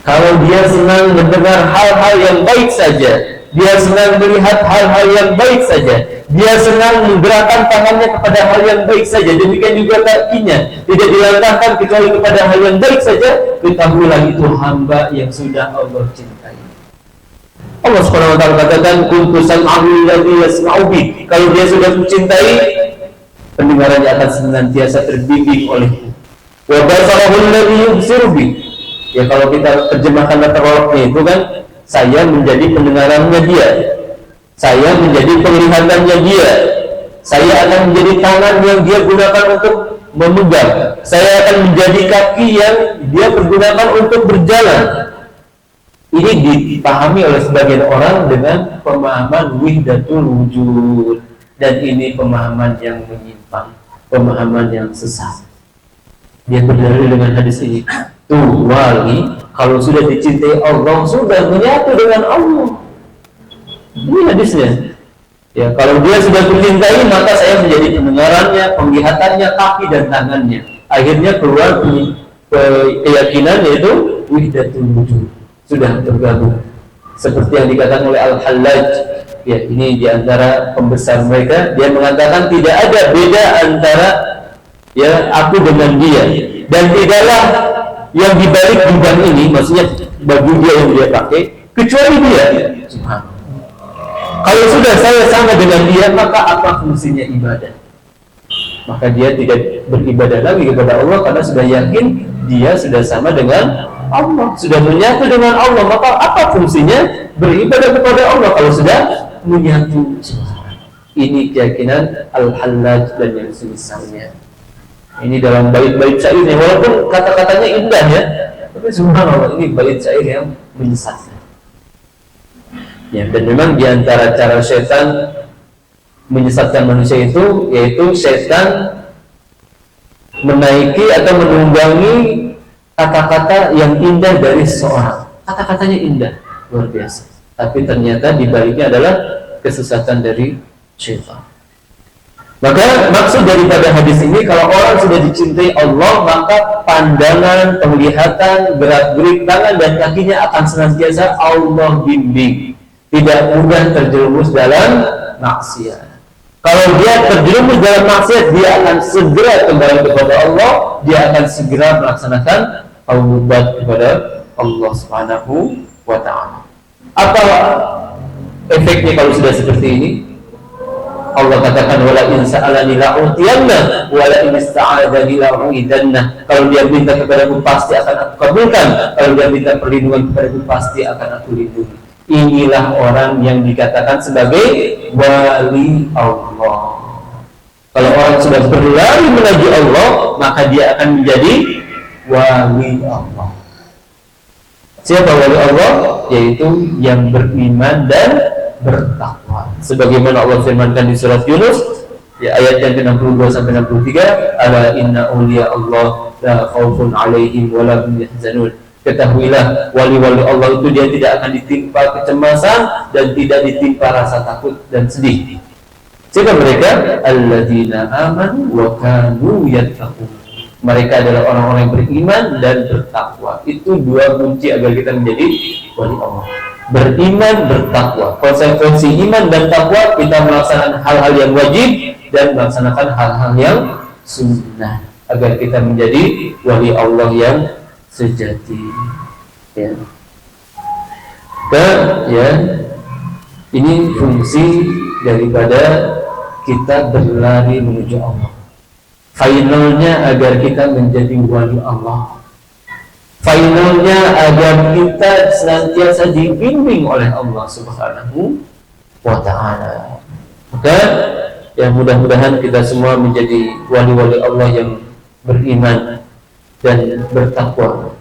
Kalau dia senang mendengar hal-hal yang baik saja, dia senang melihat hal-hal yang baik saja, dia senang menggerakkan tangannya kepada hal yang baik saja, demikian juga kakinya tidak dilangkahkan kecuali kepada hal yang baik saja, ketahuilah itu hamba yang sudah Allah cintai. Allah Subhanahu wa taala katakan, kuntu sam'ahu alladhi yasma'u bih. Kalau dia sudah mencintai, pendengarannya akan senantiasa terbimbing olehku. Wa basarahu alladhi yubsiru bih. Ya, kalau kita terjemahkan latarolognya itu kan, saya menjadi pendengarannya dia, saya menjadi penglihatannya dia, saya akan menjadi tangan yang dia gunakan untuk memegang, saya akan menjadi kaki yang dia pergunakan untuk berjalan. Ini dipahami oleh sebagian orang dengan pemahaman wihdatul wujud, dan ini pemahaman yang menyimpang, pemahaman yang sesat. Dia berdalil dengan hadis ini, tuh wali kalau sudah dicintai Allah sudah menyatu dengan Allah. Ini hadisnya. Ya, kalau dia sudah mencintai, maka saya menjadi pendengarannya, penglihatannya, kaki dan tangannya. Akhirnya keluar keyakinan, yaitu wihdatul wujud, sudah tergabung. Seperti yang dikatakan oleh Al-Hallaj, ya, ini diantara pembesar mereka, dia mengatakan tidak ada beda antara, ya, aku dengan dia, dan tidaklah yang dibalik bidang ini, maksudnya baju dia yang dia pakai, kecuali dia. Kalau sudah saya sama dengan dia, maka apa fungsinya ibadah? Maka dia tidak beribadah lagi kepada Allah karena sudah yakin dia sudah sama dengan Allah, sudah menyatu dengan Allah. Maka apa fungsinya beribadah kepada Allah kalau sudah menyatu? Ini keyakinan Al-Hallaj dan yang semisalnya. Ini dalam bait-bait syairnya, walaupun kata-katanya indah, ya, tapi subhanallah ini bait syair yang menyesatkan. Ya, dan memang diantara cara setan menyesatkan manusia itu, yaitu setan menaiki atau menunggangi kata-kata yang indah dari seseorang. Kata-katanya indah, luar biasa, tapi ternyata dibaliknya adalah kesesatan dari setan. Maka maksud daripada hadis ini, kalau orang sudah dicintai Allah, maka pandangan, penglihatan, gerak-gerik tangan dan kakinya akan senantiasa Allah bimbing, tidak mudah terjerumus dalam maksiat. Kalau dia terjerumus dalam maksiat, dia akan segera kembali kepada Allah, dia akan segera melaksanakan taubat kepada Allah Subhanahu wa ta'ala. Apa efeknya kalau sudah seperti ini? Allah katakan, wala in sa'alani la'utiyanna wala in ista'adani la'uidanna. Kalau dia minta kepadaku pasti akan aku kabulkan, kalau dia minta perlindungan kepadaku pasti akan aku lindungi. Inilah orang yang dikatakan sebagai wali Allah. Kalau orang sudah berlari menuju Allah, maka dia akan menjadi wali Allah. Siapa wali Allah? Yaitu yang beriman dan bertakwa. Sebagaimana Allah firmankan di surat Yunus, ayat yang ke-62 sampai 63, ala inna awliya Allah la khaufun alaihim wa la hum yahzanun. Ketahuilah, wali-wali Allah itu dia tidak akan ditimpa kecemasan dan tidak ditimpa rasa takut dan sedih. Siapa mereka? Alladzina amanu wa kanu yattaqun. Mereka adalah orang-orang yang beriman dan bertakwa. Itu dua kunci agar kita menjadi wali Allah. Beriman, bertakwa. Konsekuensi iman dan takwa, kita melaksanakan hal-hal yang wajib dan melaksanakan hal-hal yang sunnah agar kita menjadi wali Allah yang sejati. Ya. Ini fungsi daripada kita berlari menuju Allah. Finalnya agar kita menjadi wali Allah. Finalnya agar kita senantiasa dibimbing oleh Allah Subhanahu wa Ta'ala. Maka yang mudah-mudahan kita semua menjadi wali-wali Allah yang beriman dan bertakwa,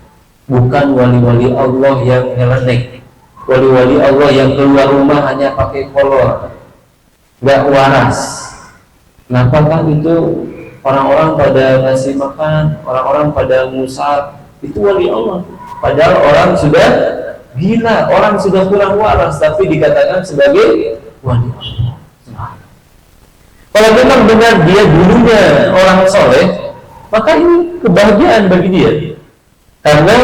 bukan wali-wali Allah yang nyeleneh, wali-wali Allah yang keluar rumah hanya pakai kolor, nggak waras. Kenapa kan itu orang-orang pada ngasih makan, orang-orang pada musab, itu wali Allah. Padahal orang sudah gila, orang sudah kurang waras, tapi dikatakan sebagai wali Allah. Kalau memang benar dia dulunya orang soleh, maka ini kebahagiaan bagi dia. Karena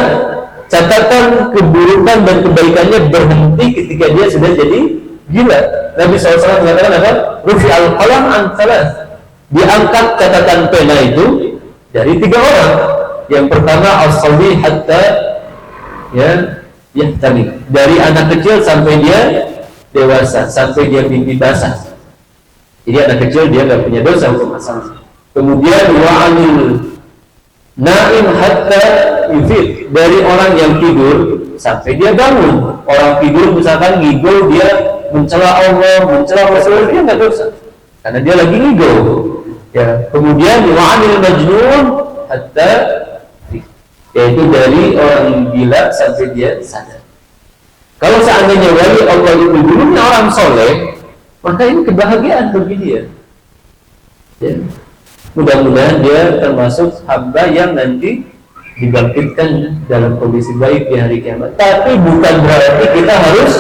catatan keburukan dan kebaikannya berhenti ketika dia sudah jadi gila. Nabi SAW mengatakan apa? Rufi al-qalam an thalath. Diangkat catatan pena itu dari 3 orang. Yang pertama as-sabi hatta yahtami. Dari anak kecil sampai dia dewasa, sampai dia mimpi basah. Jadi anak kecil dia nggak punya dosa untuk masalah. Kemudian wa'anil naim hatta yufid, dari orang yang tidur sampai dia bangun. Orang tidur misalkan ngigol, dia mencela Allah, mencela Rasulullah, dia nggak dosa karena dia lagi ngigol. Ya. Kemudian wa'anil majnun hatta, yaitu dari orang gila sampai dia sadar. Kalau seandainya wali Allah itu dulunya orang soleh, maka ini kebahagiaan bagi dia. Ya. Mudah-mudahan dia termasuk hamba yang nanti dibangkitkan dalam kondisi baik di hari kiamat. Tapi bukan berarti kita harus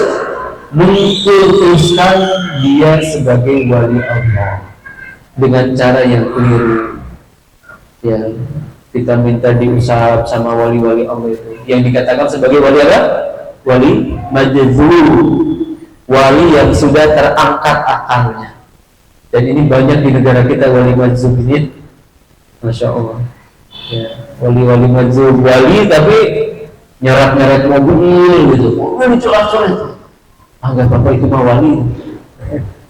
mengkultuskan dia sebagai wali Allah dengan cara yang keliru. Ya, kita minta diusap sama wali-wali Allah itu, yang dikatakan sebagai wali apa? Wali majzub. Wali yang sudah terangkat akalnya. Dan ini banyak di negara kita wali majzub ini, Masya Allah. Ya, wali-wali majzub, wali tapi nyeret-nyeret mobil gitu. Ini curah-curah. Enggak apa-apa, itu mah wali.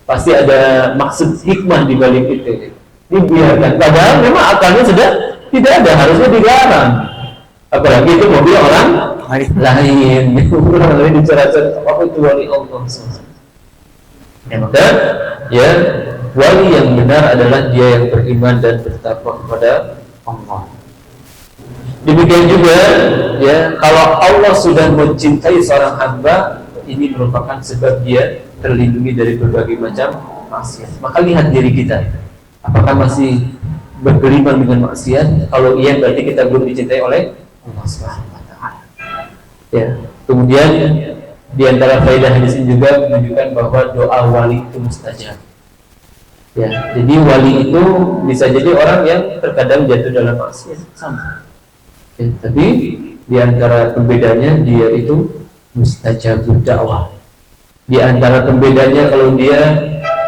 Pasti ada maksud hikmah di balik itu. Dibiarkan. Padahal memang akalnya sudah tidak ada, harusnya dilarang. Apalagi itu mobil orang lain, orang lain dicerahkan. Apa itu wali Allah? Ya, maka ya, wali yang benar adalah dia yang beriman dan bertakwa kepada Allah. Demikian juga ya, kalau Allah sudah mencintai seorang hamba, ini merupakan sebab dia terlindungi dari berbagai macam maksiat. Maka lihat diri kita, apakah masih bergelimang dengan maksiat? Kalau iya, berarti kita belum dicintai oleh Allah Subhanahu wa Ta'ala. Ya. Kemudian di antara faedah hadis ini juga menunjukkan bahwa doa wali itu mustajab. Ya, jadi wali itu bisa jadi orang yang terkadang jatuh dalam maksiat sama. Ya, tapi di antara pembedanya dia itu mustajabud dakwah. Di antara pembedanya kalau dia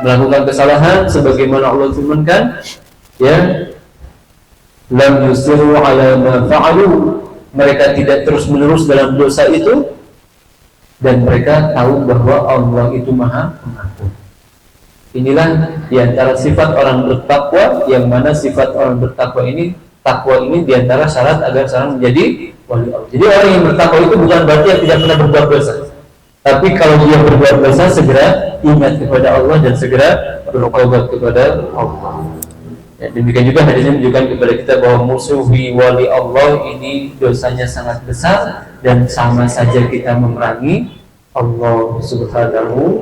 melakukan kesalahan sebagaimana Allah firmankan, ya, lam yusiru ala ma fa'alu, mereka tidak terus-menerus dalam dosa itu, dan mereka tahu bahwa Allah itu Maha Pengampun. Inilah di antara sifat orang bertakwa, yang mana sifat orang bertakwa ini, takwa ini di antara syarat agar seorang menjadi wali Allah. Jadi orang yang bertakwa itu bukan berarti yang tidak pernah berbuat dosa. Tapi kalau dia berbuat dosa, segera ingat kepada Allah dan segera bertobat kepada Allah. Ya, demikian juga hadisnya menunjukkan kepada kita bahwa musuhi wali Allah ini dosanya sangat besar, dan sama saja kita memerangi Allah Subhanahu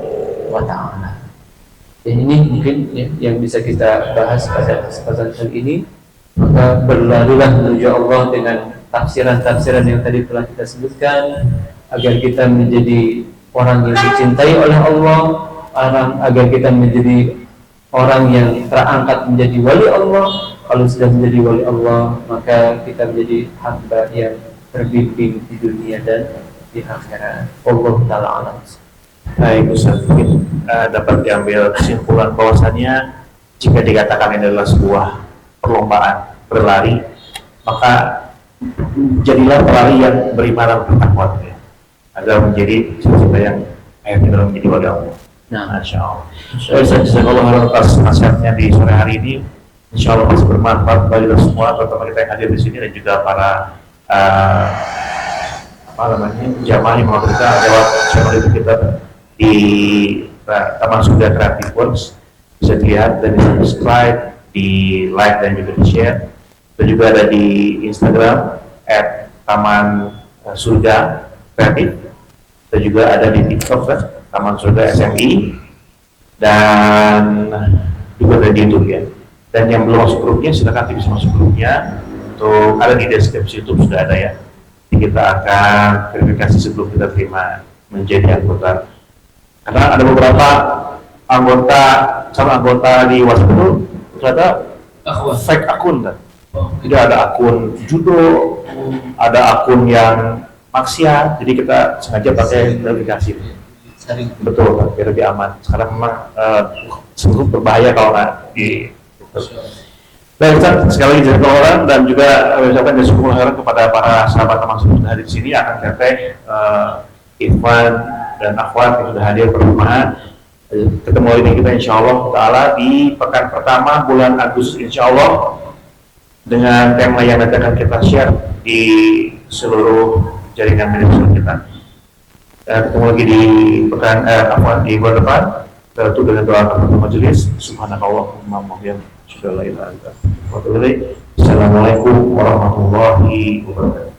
wa Ta'ala. Dan ini mungkin ya, yang bisa kita bahas pada kesempatan kali ini. Maka berlarilah menuju Allah dengan tafsiran-tafsiran yang tadi telah kita sebutkan, agar kita menjadi orang yang dicintai oleh Allah, agar kita menjadi orang yang terangkat menjadi wali Allah. Kalau sudah menjadi wali Allah, maka kita menjadi hamba yang terbimbing di dunia dan di akhirat. Allah Ta'ala alam. Baik Ustaz, mungkin dapat diambil kesimpulan bahwasannya jika dikatakan ini adalah sebuah perlombaan berlari, maka jadilah pelari yang beriman dan bertakwa ya, agar menjadi sesuatu yang akhirnya menjadi wali Allah. Nah, Masya Allah. Jazakallah khairan atas nasihatnya di sore hari ini. Insya Allah masih bermanfaat bagi kita semua, terutama kita yang hadir di sini dan juga para jamaah yang mau kita lewat channel itu kita di Taman Surga Creative Works, bisa dilihat dan di subscribe, di like dan juga di share. Dan juga ada di Instagram @Taman Surga Kreatif, dan juga ada di TikTok Taman Surga SMI, dan juga ada di YouTube ya. Dan yang belum masuk grupnya silakan bisa masuk grupnya, untuk ada di deskripsi YouTube sudah ada ya. Jadi kita akan verifikasi sebelum kita terima menjadi anggota, karena ada beberapa anggota calon anggota di WhatsApp itu ternyata fake akun kan. Jadi ada akun judo, ada akun yang maksiat, jadi kita sengaja pakai verifikasi. Betul kan, biar lebih aman. Sekarang memang sungguh berbahaya kalau nggak di. Baik Ustaz, sekali lagi jazakallahu khairan, dan juga ucapkan jazakumullah khairan kepada para sahabat Taman Surga yang hadir di sini, akan teteh, Irfan dan Akhwat yang sudah hadir bersama. Ketemu lagi kita insya Allah Ta'ala di pekan pertama bulan Agustus insya Allah, dengan tema yang nanti akan kita share di seluruh jaringan media sosial kita. Ketemu lagi di pekan di bulan depan, tentu dengan doa penutup majelis. Subhanakallahumma wa bihamdika, asyhadu an la ilaha illa anta, astaghfiruka wa atubu ilaik. Assalamualaikum warahmatullahi wabarakatuh.